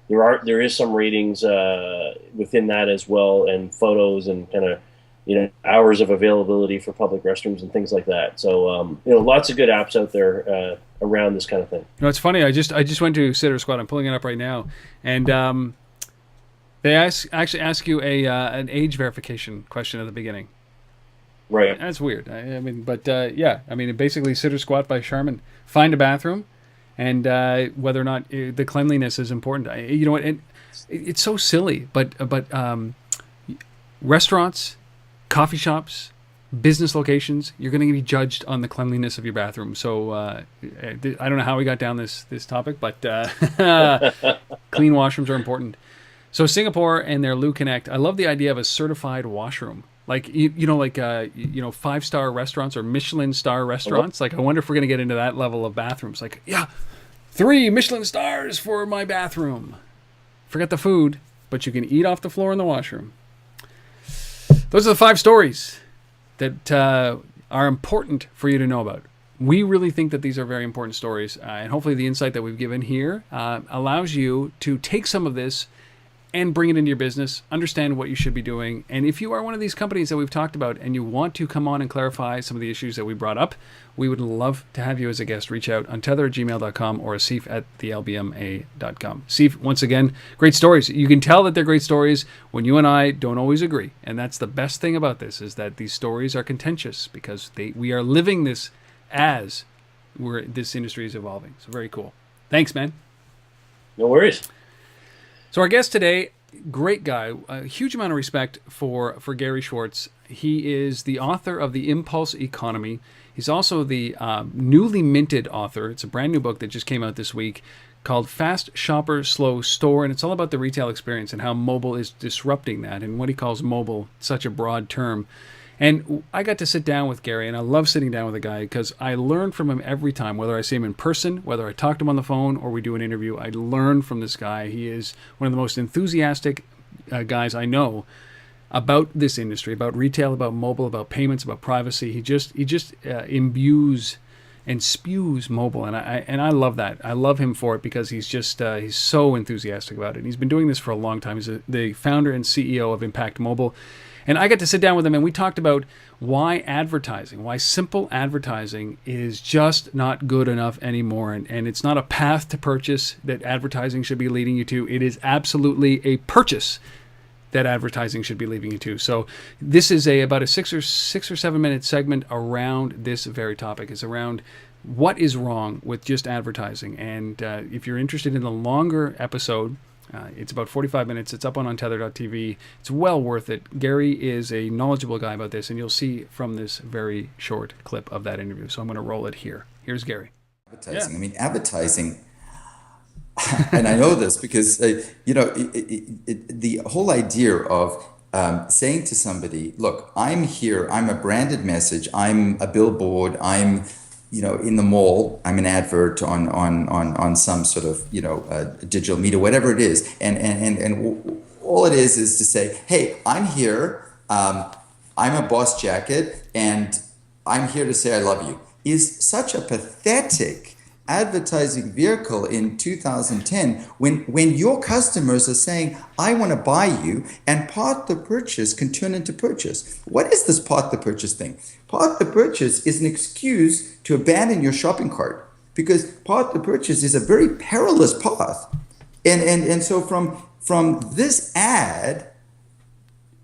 There is some ratings within that as well, and photos and kind of hours of availability for public restrooms and things like that. So lots of good apps out there around this kind of thing. It's funny. I just went to Sit or Squat. I'm pulling it up right now, and they actually ask you an age verification question at the beginning. Right. That's weird. Basically Sit or Squat by Charmin. Find a bathroom, and whether or not the cleanliness is important. It's so silly, but restaurants, coffee shops, business locations, you're going to be judged on the cleanliness of your bathroom. So I don't know how we got down this topic, but clean washrooms are important. So Singapore and their LooConnect, I love the idea of a certified washroom. Like, 5-star restaurants or Michelin star restaurants. Like, I wonder if we're going to get into that level of bathrooms. Like, 3 Michelin stars for my bathroom. Forget the food, but you can eat off the floor in the washroom. Those are the 5 stories that are important for you to know about. We really think that these are very important stories. And hopefully the insight that we've given here allows you to take some of this and bring it into your business, understand what you should be doing. And if you are one of these companies that we've talked about and you want to come on and clarify some of the issues that we brought up, we would love to have you as a guest. Reach out on tether@gmail.com or asif@thelbma.com. Asif, once again, great stories. You can tell that they're great stories when you and I don't always agree. And that's the best thing about this, is that these stories are contentious because we are living this as this industry is evolving. So very cool. Thanks, man. No worries. So our guest today, great guy, a huge amount of respect for Gary Schwartz. He is the author of The Impulse Economy. He's also the newly minted author. It's a brand new book that just came out this week called Fast Shopper, Slow Store. And it's all about the retail experience and how mobile is disrupting that, and what he calls mobile, such a broad term. And I got to sit down with Gary, and I love sitting down with a guy because I learn from him every time, whether I see him in person, whether I talk to him on the phone, or we do an interview. I learn from this guy. He is one of the most enthusiastic guys I know about this industry, about retail, about mobile, about payments, about privacy. He just imbues and spews mobile, and I love that. I love him for it because he's so enthusiastic about it. And he's been doing this for a long time. He's the founder and CEO of Impact Mobile. And I got to sit down with him, and we talked about why simple advertising is just not good enough anymore. And it's not a path to purchase that advertising should be leading you to. It is absolutely a purchase that advertising should be leading you to. So this is about a 6 or 7 minute segment around this very topic. It's around what is wrong with just advertising. And if you're interested in the longer episode, it's about 45 minutes. It's up on untether.tv. It's well worth it. Gary is a knowledgeable guy about this, and you'll see from this very short clip of that interview. So I'm going to roll it here. Here's Gary. Advertising. Yeah. I mean, advertising, and I know this because, the whole idea of saying to somebody, look, I'm here, I'm a branded message, I'm a billboard, I'm in the mall, I'm an advert on some sort of, digital media, whatever it is. And all it is to say, hey, I'm here, I'm a Boss jacket, and I'm here to say I love you, is such a pathetic advertising vehicle in 2010 when your customers are saying, I want to buy you, and part the purchase can turn into purchase. What is this part the purchase thing? Part the purchase is an excuse to abandon your shopping cart, because part the purchase is a very perilous path. And so from this ad,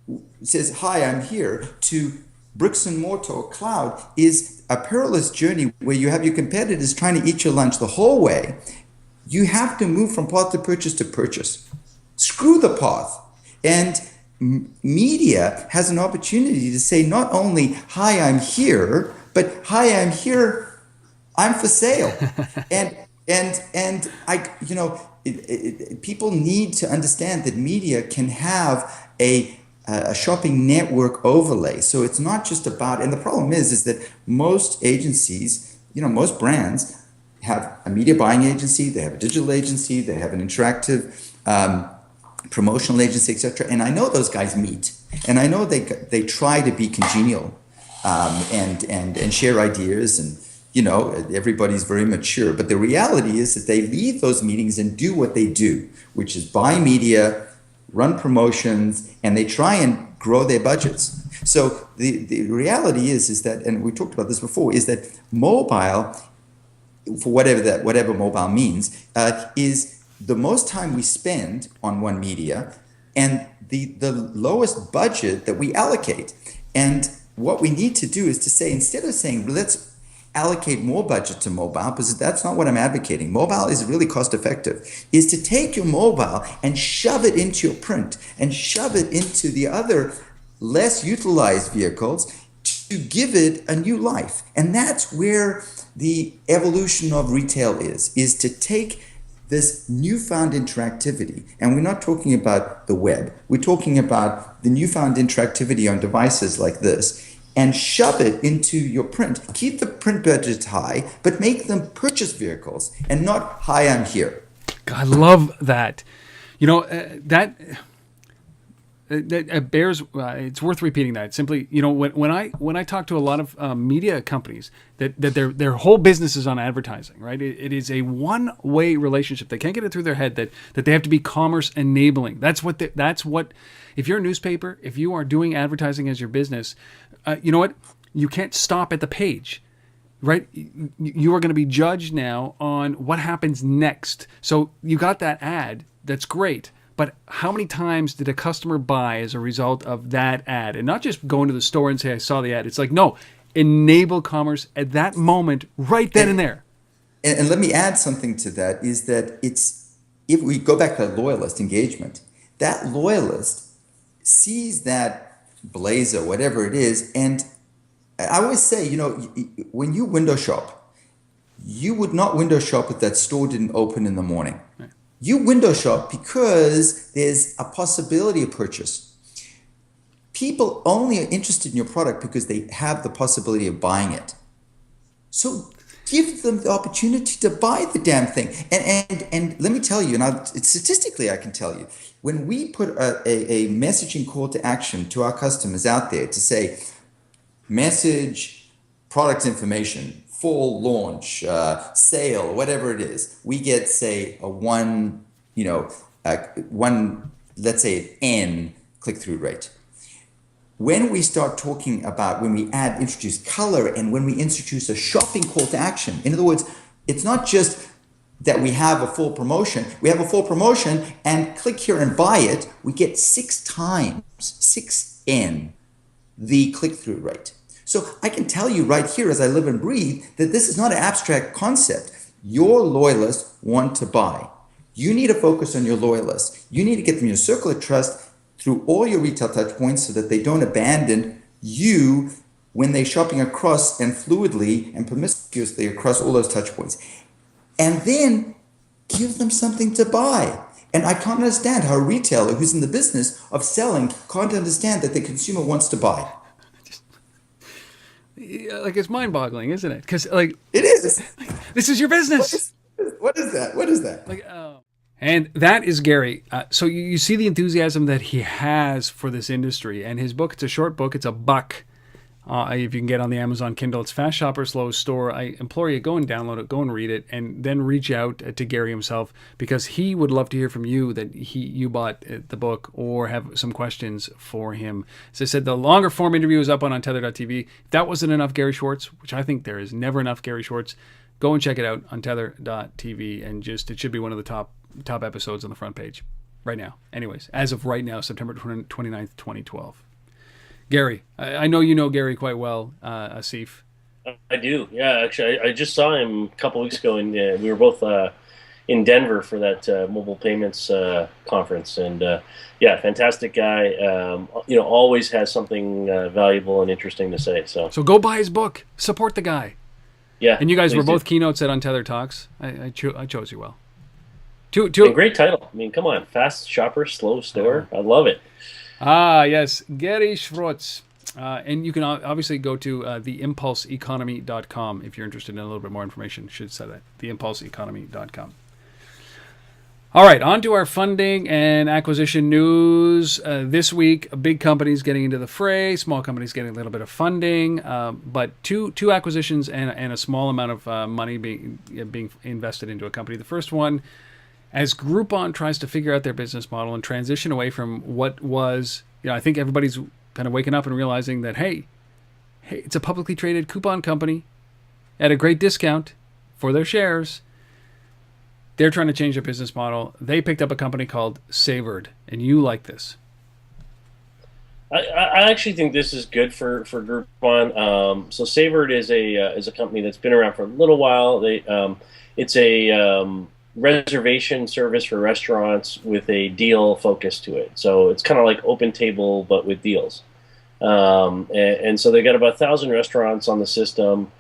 it says, hi, I'm here, to bricks and mortar or cloud, is a perilous journey where you have your competitors trying to eat your lunch the whole way. You have to move from path to purchase. Screw the path. And media has an opportunity to say not only, hi, I'm here, but hi, I'm here, I'm for sale. and I, people need to understand that media can have a a shopping network overlay. So it's not just about, and the problem is that most agencies, most brands have a media buying agency, they have a digital agency, they have an interactive promotional agency, etc. And I know those guys meet, and I know they try to be congenial and share ideas, and everybody's very mature. But the reality is that they leave those meetings and do what they do, which is buy media, run promotions, and they try and grow their budgets. So the reality is that, and we talked about this before, is that mobile, for whatever mobile means, is the most time we spend on one media and the lowest budget that we allocate. And what we need to do is to say, instead of saying, let's allocate more budget to mobile, because that's not what I'm advocating. Mobile is really cost effective, is to take your mobile and shove it into your print and shove it into the other less utilized vehicles to give it a new life. And that's where the evolution of retail is to take this newfound interactivity, and we're not talking about the web, we're talking about the newfound interactivity on devices like this, and shove it into your print. Keep the print budgets high, but make them purchase vehicles and not, hi, I'm here. I love that. That bears. It's worth repeating that. Simply, when I talk to a lot of media companies, that their whole business is on advertising, right? It is a one-way relationship. They can't get it through their head that they have to be commerce enabling. That's what. If you're a newspaper, if you are doing advertising as your business, you know what? You can't stop at the page, right? You are going to be judged now on what happens next. So you got that ad. That's great. But how many times did a customer buy as a result of that ad? And not just go into the store and say, I saw the ad. It's like, no, enable commerce at that moment, right then and there. And let me add something to that, is that if we go back to loyalist engagement, that loyalist sees that blazer, whatever it is. And I always say, when you window shop, you would not window shop if that store didn't open in the morning. Right. You window shop because there's a possibility of purchase. People only are interested in your product because they have the possibility of buying it. So give them the opportunity to buy the damn thing. And let me tell you, statistically I can tell you, when we put a messaging call to action to our customers out there to say, message product information, full launch, sale, whatever it is, we get, say, let's say an N click-through rate. When we start talking about, when we introduce color, and when we introduce a shopping call to action, in other words, it's not just that we have a full promotion, and click here and buy it, we get 6 times, 6N, the click-through rate. So I can tell you right here, as I live and breathe, that this is not an abstract concept. Your loyalists want to buy. You need to focus on your loyalists. You need to get them in your circle of trust through all your retail touch points so that they don't abandon you when they're shopping across and fluidly and promiscuously across all those touch points. And then give them something to buy. And I can't understand how a retailer who's in the business of selling can't understand that the consumer wants to buy. Like, it's mind-boggling, isn't it? Because, like, it is. This is your business. What is that? Like, and that is Gary. So you see the enthusiasm that he has for this industry, and his book. It's a short book. It's $1. If you can get on the Amazon Kindle, it's Fast Shopper, Slow Store. I implore you, go and download it, go and read it, and then reach out to Gary himself, because he would love to hear from you that you bought the book or have some questions for him. As I said, the longer form interview is up on Untether.tv. If that wasn't enough Gary Schwartz, which I think there is never enough Gary Schwartz, go and check it out on Tether.tv, and it should be one of the top episodes on the front page right now. Anyways, as of right now, September 29th, 2012. Gary, I know you know Gary quite well, Asif. I do, yeah. Actually, I just saw him a couple weeks ago, and we were both in Denver for that mobile payments conference. And yeah, fantastic guy. Always has something valuable and interesting to say. So go buy his book. Support the guy. Yeah. And you guys were both keynotes at Untethered Talks. I chose you well. And great title. I mean, come on, Fast Shopper, Slow Store. I love it. Ah, yes, Gary Schwartz. And you can obviously go to theimpulseeconomy.com if you're interested in a little bit more information. Should say that, theimpulseeconomy.com. All right, on to our funding and acquisition news. This week, big companies getting into the fray, small companies getting a little bit of funding, but two acquisitions and a small amount of money being invested into a company. The first one, as Groupon tries to figure out their business model and transition away from what was, I think everybody's kind of waking up and realizing that, hey, it's a publicly traded coupon company at a great discount for their shares. They're trying to change their business model. They picked up a company called Savored, and you like this. I actually think this is good for Groupon. So Savored is a company that's been around for a little while. It's a reservation service for restaurants with a deal focus to it. So it's kind of like OpenTable, but with deals. And so they got about 1,000 restaurants on the system.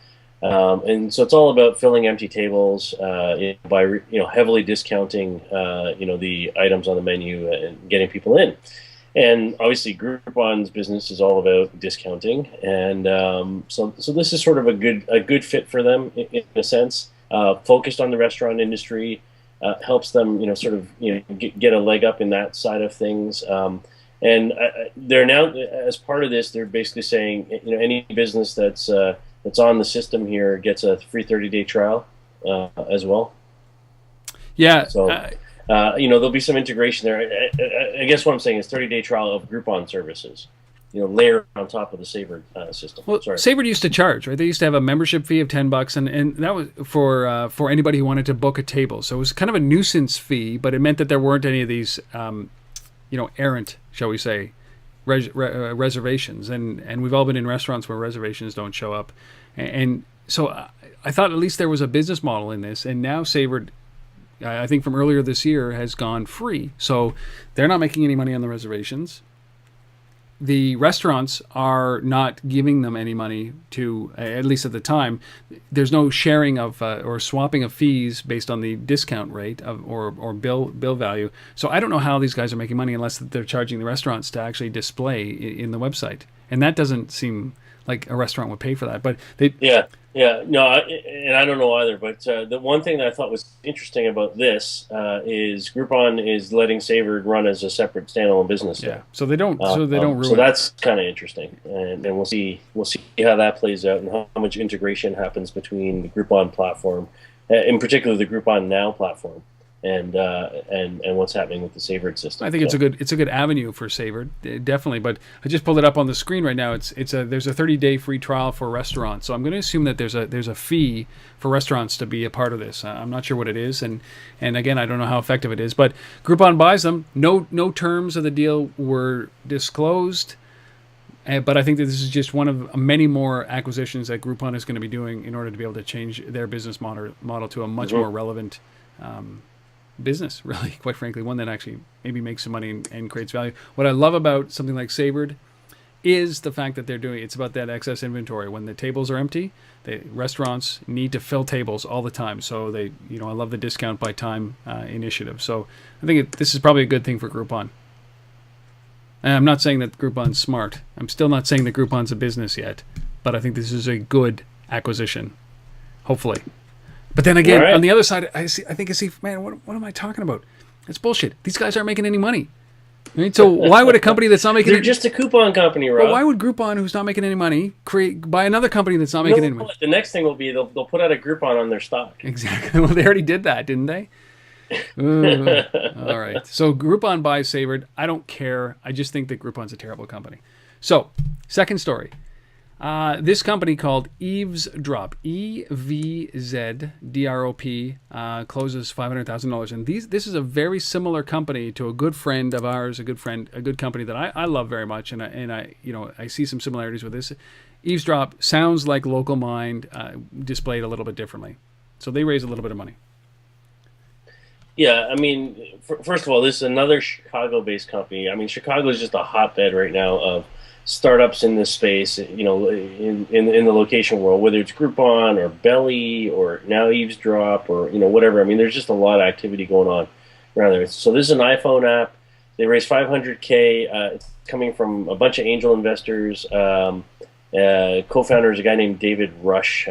And so it's all about filling empty tables by heavily discounting the items on the menu and getting people in. And obviously Groupon's business is all about discounting, and so this is sort of a good fit for them in a sense. Focused on the restaurant industry, helps them get a leg up in that side of things. And they're now, as part of this, they're basically saying any business that's on the system here gets a free 30-day trial as well. Yeah. So, there'll be some integration there. I guess what I'm saying is 30-day trial of Groupon services, layer on top of the Savored system. Well, Savored used to charge, right? They used to have a membership fee of $10, and that was for anybody who wanted to book a table. So it was kind of a nuisance fee, but it meant that there weren't any of these, errant, shall we say, reservations, and we've all been in restaurants where reservations don't show up, and so I thought at least there was a business model in this, and now Savored, I think from earlier this year, has gone free, so they're not making any money on the reservations. The restaurants are not giving them any money to, at least at the time. There's no sharing of or swapping of fees based on the discount rate or bill value. So I don't know how these guys are making money unless they're charging the restaurants to actually display in the website. And that doesn't seem like a restaurant would pay for that. But they no, and I don't know either. But the one thing that I thought was interesting about this is Groupon is letting Savored run as a separate standalone business. Yeah, so they don't. So they don't ruin. So that's kind of interesting, and we'll see how that plays out and how much integration happens between the Groupon platform, in particular the Groupon Now platform, and what's happening with the Savored system. I think it's a good avenue for Savored, definitely. But I just pulled it up on the screen right now. There's a 30-day free trial for restaurants. So I'm going to assume that there's a fee for restaurants to be a part of this. I'm not sure what it is, and again, I don't know how effective it is. But Groupon buys them. No terms of the deal were disclosed. But I think that this is just one of many more acquisitions that Groupon is going to be doing in order to be able to change their business model to a much more relevant business, really, quite frankly, one that actually maybe makes some money and creates value. What I love about something like Savored is the fact that it's about that excess inventory. When the tables are empty, the restaurants need to fill tables all the time. So I love the discount by time initiative. So I think this is probably a good thing for Groupon. And I'm not saying that Groupon's smart. I'm still not saying that Groupon's a business yet, but I think this is a good acquisition, hopefully. But then again, on the other side, I think Asif, man, what am I talking about? It's bullshit. These guys aren't making any money. Right? So why would a company that's not making They're just a coupon company, Rob. Well, why would Groupon, who's not making any money, buy another company that's not making any money? The next thing will be they'll put out a Groupon on their stock. Exactly. Well, they already did that, didn't they? Ooh. All right. So Groupon buys Savored. I don't care. I just think that Groupon's a terrible company. So, second story. This company called Evzdrop, EVZDROP, closes $500,000. And this is a very similar company to a good friend of ours, a good company that I love very much, and I see some similarities with this. Evzdrop sounds like Local Mind, displayed a little bit differently. So they raise a little bit of money. Yeah, I mean, first of all, this is another Chicago-based company. I mean, Chicago is just a hotbed right now of startups in this space, in the location world, whether it's Groupon or Belly or now Evzdrop or whatever. I mean, there's just a lot of activity going on around there. So this is an iPhone app. They raised 500K. It's coming from a bunch of angel investors. Co-founder is a guy named David Rush.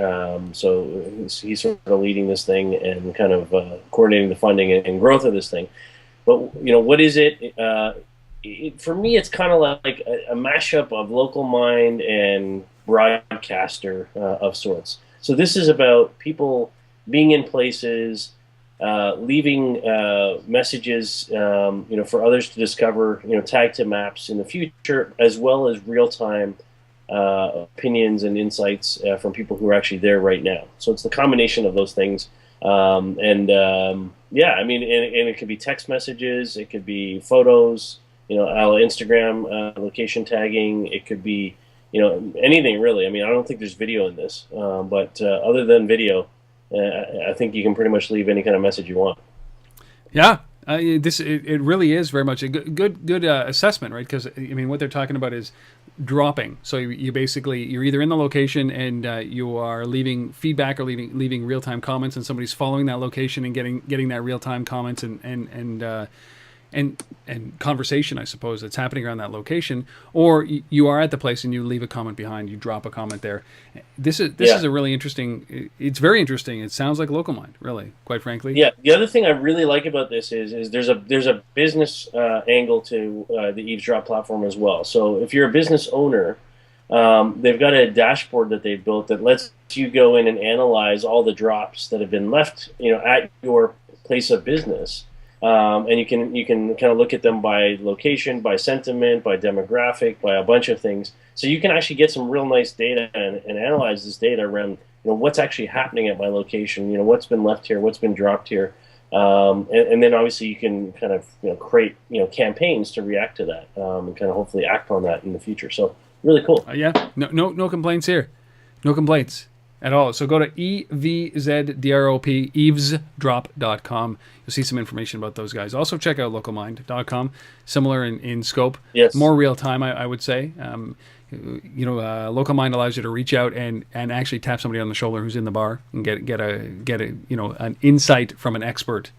So he's sort of leading this thing and kind of coordinating the funding and growth of this thing. But what is it? For me, it's kind of like a mashup of local mind and broadcaster of sorts. So this is about people being in places, leaving messages, for others to discover, tag to maps in the future, as well as real-time opinions and insights from people who are actually there right now. So it's the combination of those things. And it could be text messages, it could be photos, Instagram location tagging, it could be, anything really. I mean, I don't think there's video in this, but other than video, I think you can pretty much leave any kind of message you want. Yeah. It really is very much a good assessment, right? Because what they're talking about is dropping. So you're either in the location and you are leaving feedback or leaving real time comments, and somebody's following that location and getting that real time comments and conversation, I suppose, that's happening around that location. Or you are at the place and you leave a comment behind. You drop a comment there. This is a really interesting. It's very interesting. It sounds like LocalMind, really, quite frankly. Yeah. The other thing I really like about this is there's a business angle to the Evzdrop platform as well. So if you're a business owner, they've got a dashboard that they've built that lets you go in and analyze all the drops that have been left, at your place of business. And you can kind of look at them by location, by sentiment, by demographic, by a bunch of things. So you can actually get some real nice data and analyze this data around what's actually happening at my location, what's been left here, what's been dropped here, and then obviously you can kind of create campaigns to react to that and kind of hopefully act on that in the future. So really cool. No complaints here, no complaints at all. So go to Evzdrop.com. You'll see some information about those guys. Also check out localmind.com. Similar in scope. Yes. More real time, I would say. LocalMind allows you to reach out and actually tap somebody on the shoulder who's in the bar and get an insight from an expert.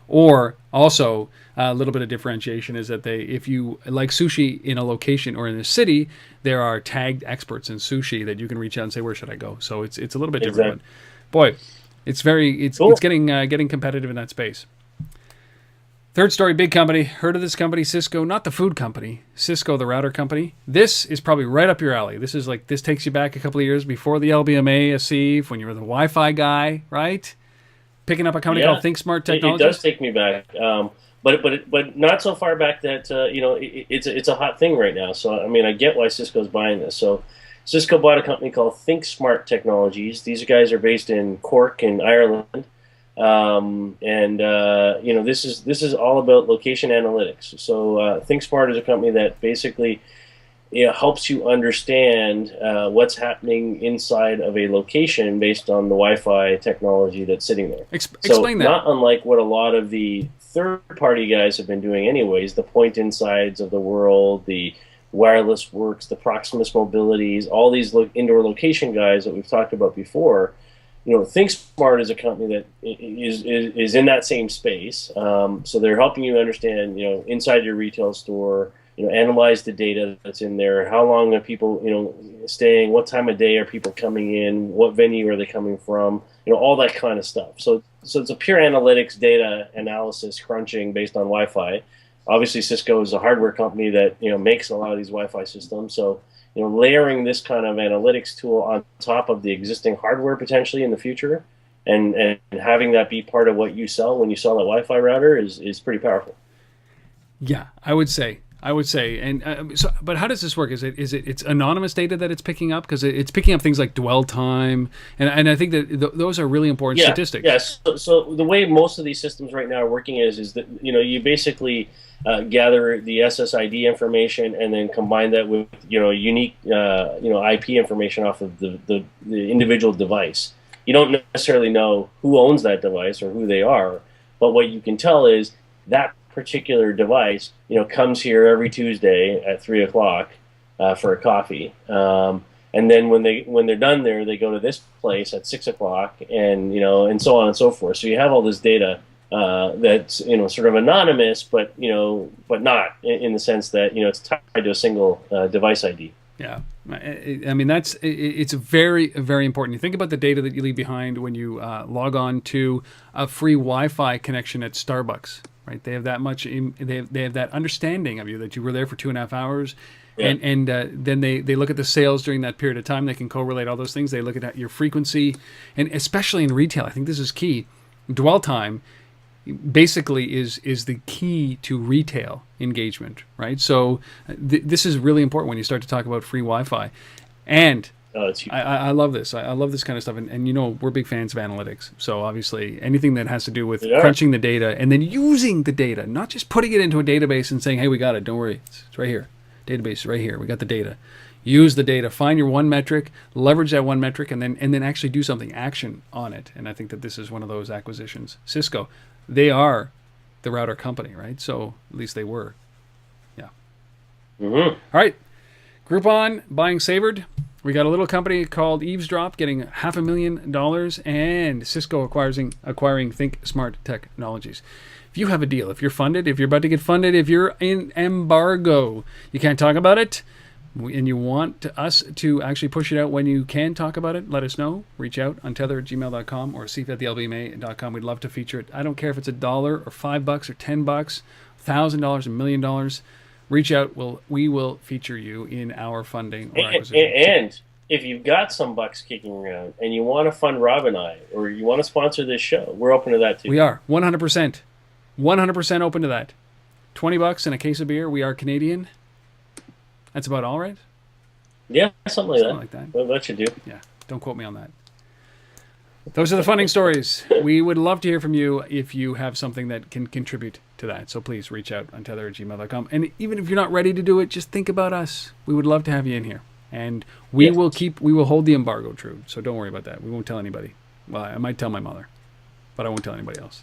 Or also a little bit of differentiation is that if you like sushi in a location or in a city, there are tagged experts in sushi that you can reach out and say, where should I go? So it's a little bit different. But boy, it's cool. It's getting competitive in that space. Third story, big company. Heard of this company, Cisco? Not the food company, Cisco, the router company. This is probably right up your alley. This takes you back a couple of years before the LBMA, Asif, when you were the Wi-Fi guy, right? Picking up a company called ThinkSmart Technologies. It does take me back, but not so far back that it's a hot thing right now. So I get why Cisco's buying this. So Cisco bought a company called ThinkSmart Technologies. These guys are based in Cork in Ireland, this is all about location analytics. So ThinkSmart is a company that basically helps you understand what's happening inside of a location based on the Wi-Fi technology that's sitting there. Explain that. Not unlike what a lot of the third-party guys have been doing anyways, the Point Insides of the world, the Wireless Works, the Proximus Mobilities, all these indoor location guys that we've talked about before. ThinkSmart is a company that is in that same space. So they're helping you understand, inside your retail store, analyze the data that's in there. How long are people, staying? What time of day are people coming in? What venue are they coming from? All that kind of stuff. So it's a pure analytics, data analysis, crunching based on Wi-Fi. Obviously, Cisco is a hardware company that makes a lot of these Wi-Fi systems. So layering this kind of analytics tool on top of the existing hardware potentially in the future, and having that be part of what you sell when you sell that Wi-Fi router is pretty powerful. Yeah, I would say. And but how does this work? Is it's anonymous data that it's picking up? Because it's picking up things like dwell time, and I think that those are really important statistics. Yes. So the way most of these systems right now are working is that you basically gather the SSID information and then combine that with unique IP information off of the individual device. You don't necessarily know who owns that device or who they are, but what you can tell is that particular device, comes here every Tuesday at 3 o'clock for a coffee, and then when they're done there, they go to this place at 6 o'clock, and and so on and so forth. So you have all this data that's sort of anonymous, but but not in the sense that it's tied to a single device ID. Yeah, I mean it's very, very important. You think about the data that you leave behind when you log on to a free Wi-Fi connection at Starbucks, right? They have that much. They have that understanding of you that you were there for 2.5 hours. Yeah. And then they look at the sales during that period of time. They can correlate all those things. They look at your frequency, and especially in retail, I think this is key. Dwell time basically is the key to retail engagement, right? So this is really important when you start to talk about free Wi-Fi. And I love this. I love this kind of stuff. And we're big fans of analytics. So obviously anything that has to do with crunching the data and then using the data, not just putting it into a database and saying, hey, we got it. Don't worry. It's right here. Database is right here. We got the data. Use the data. Find your one metric. Leverage that one metric, and then actually do something. Action on it. And I think that this is one of those acquisitions. Cisco, they are the router company, right? So at least they were. Yeah. Mm-hmm. All right. Groupon buying Savored. We got a little company called Evzdrop getting $500,000, and Cisco acquiring ThinkSmart Technologies. If you have a deal, if you're funded, if you're about to get funded, if you're in embargo, you can't talk about it, and you want us to actually push it out when you can talk about it, let us know. Reach out, untether@gmail.com or asif@thelbma.com. We'd love to feature it. I don't care if it's $1 or $5 or $10, $1,000, $1 million. Reach out. We will feature you in our funding or acquisition. And if you've got some bucks kicking around and you want to fund Rob and I, or you want to sponsor this show, we're open to that too. We are 100%. 100% open to that. $20 and a case of beer. We are Canadian. That's about all, right? Yeah, something like that. Well, that should do. Yeah, don't quote me on that. Those are the funding stories. We would love to hear from you if you have something that can contribute to that. So please reach out on tether@gmail.com. And even if you're not ready to do it, just think about us. We would love to have you in here. And we will hold the embargo true. So don't worry about that. We won't tell anybody. Well, I might tell my mother, but I won't tell anybody else.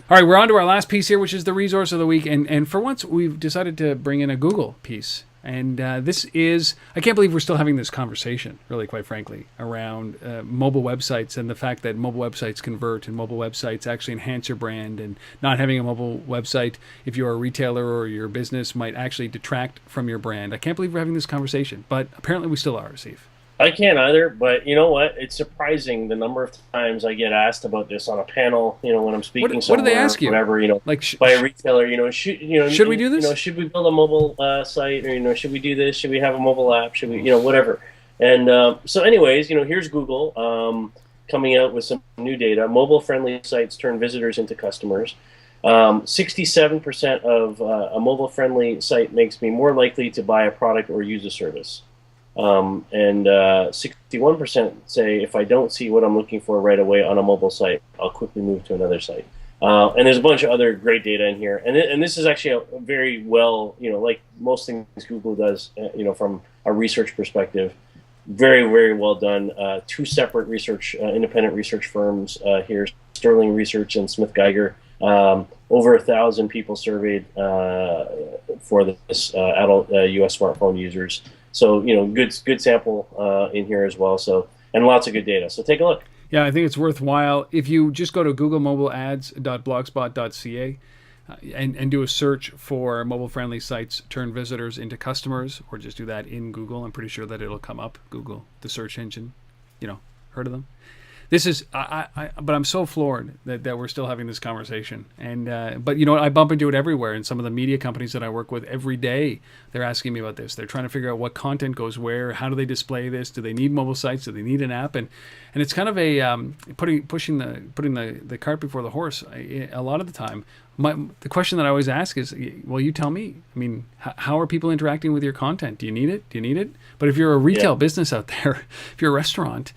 All right, we're on to our last piece here, which is the resource of the week. And for once, we've decided to bring in a Google piece. And this is, I can't believe we're still having this conversation, really, quite frankly, around mobile websites and the fact that mobile websites convert and mobile websites actually enhance your brand, and not having a mobile website, if you're a retailer or your business, might actually detract from your brand. I can't believe we're having this conversation, but apparently we still are, Asif. I can't either, but you know what? It's surprising the number of times I get asked about this on a panel. When I'm speaking somewhere, what do they ask you? Whatever, like by a retailer. Should we do this? Should we build a mobile site, or should we do this? Should we have a mobile app? Should we, whatever? And so, anyways, here's Google coming out with some new data. Mobile-friendly sites turn visitors into customers. 67% of a mobile-friendly site makes me more likely to buy a product or use a service. And 61% say if I don't see what I'm looking for right away on a mobile site, I'll quickly move to another site. And there's a bunch of other great data in here. And this is actually a very well, like most things Google does, from a research perspective, very, very well done. Two separate independent research firms here, Sterling Research and Smith Geiger. Over 1,000 people surveyed for this adult U.S. smartphone users. So, good sample in here as well. So, and lots of good data. So take a look. Yeah, I think it's worthwhile. If you just go to googlemobileads.blogspot.ca and do a search for mobile-friendly sites turn visitors into customers, or just do that in Google, I'm pretty sure that it'll come up. Google, the search engine, heard of them? This is, but I'm so floored that we're still having this conversation. And but I bump into it everywhere. And some of the media companies that I work with every day, they're asking me about this. They're trying to figure out what content goes where. How do they display this? Do they need mobile sites? Do they need an app? And it's kind of a putting the cart before the horse. A lot of the time, the question that I always ask is, well, you tell me. I mean, how are people interacting with your content? Do you need it? Do you need it? But if you're a retail business out there, if you're a restaurant,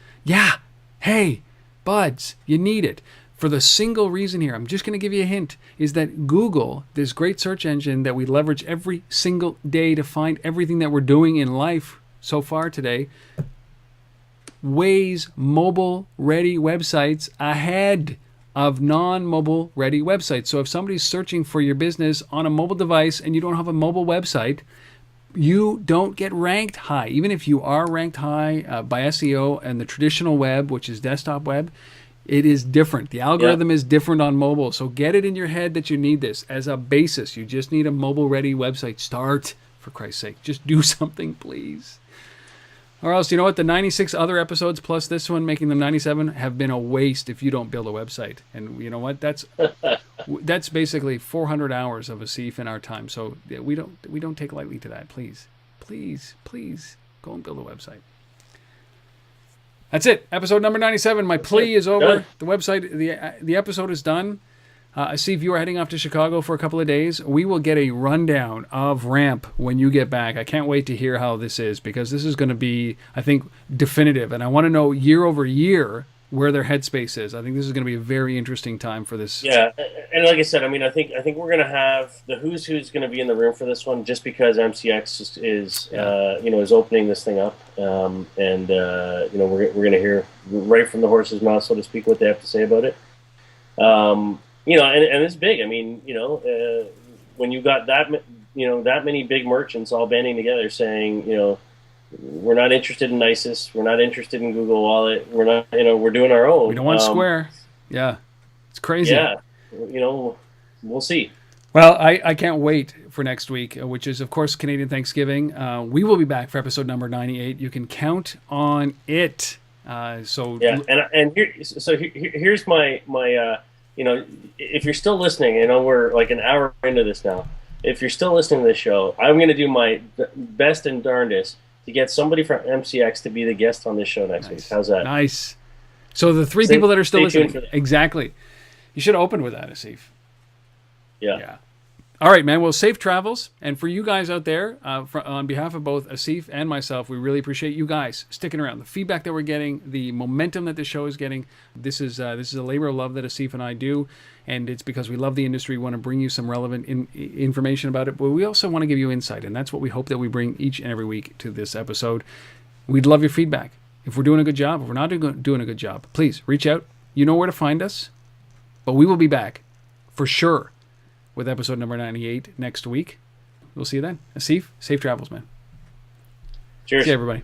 hey, buds, you need it. For the single reason here, I'm just going to give you a hint, is that Google, this great search engine that we leverage every single day to find everything that we're doing in life so far today, weighs mobile-ready websites ahead of non-mobile ready websites. So if somebody's searching for your business on a mobile device and you don't have a mobile website, you don't get ranked high. Even if you are ranked high by SEO and the traditional web, which is desktop web, It is different. The algorithm is different on mobile. So get it in your head that you need this as a basis. You just need a mobile-ready website. Start, for Christ's sake. Just do something, please. Or else, you know what? The 96 other episodes plus this one, making them 97, have been a waste if you don't build a website. And you know what? That's basically 400 hours of Asif in our time. So we don't take lightly to that. Please, please, please go and build a website. That's it. Episode number 97. My plea is over. Done. The website, the episode is done. Asif, you are heading off to Chicago for a couple of days. We will get a rundown of Ramp when you get back. I can't wait to hear how this is, because this is going to be, I think, definitive. And I want to know year over year where their headspace is. I think this is going to be a very interesting time for this. Yeah, and like I said, I mean, I think we're going to have the who's going to be in the room for this one, just because MCX is is opening this thing up, and we're going to hear right from the horse's mouth, so to speak, what they have to say about it. And it's big. I mean, when you got that many big merchants all banding together saying, we're not interested in ISIS, we're not interested in Google Wallet, we're not, we're doing our own. We don't want Square. Yeah, it's crazy. Yeah, we'll see. Well, I can't wait for next week, which is, of course, Canadian Thanksgiving. We will be back for episode number 98. You can count on it. Here's my if you're still listening, we're like an hour into this now. If you're still listening to this show, I'm going to do my best and darndest to get somebody from MCX to be the guest on this show next week. How's that? Nice. So the three people that are still listening, exactly. You should open with that, Asif. Yeah. All right, man. Well, safe travels. And for you guys out there, on behalf of both Asif and myself, we really appreciate you guys sticking around. The feedback that we're getting, the momentum that the show is getting. This is a labor of love that Asif and I do, and it's because we love the industry. We want to bring you some relevant information about it, but we also want to give you insight, and that's what we hope that we bring each and every week to this episode. We'd love your feedback. If we're doing a good job, if we're not doing a good job, please reach out. You know where to find us, but we will be back for sure with episode number 98 next week. We'll see you then. Asif, safe travels, man. Cheers. See you, everybody.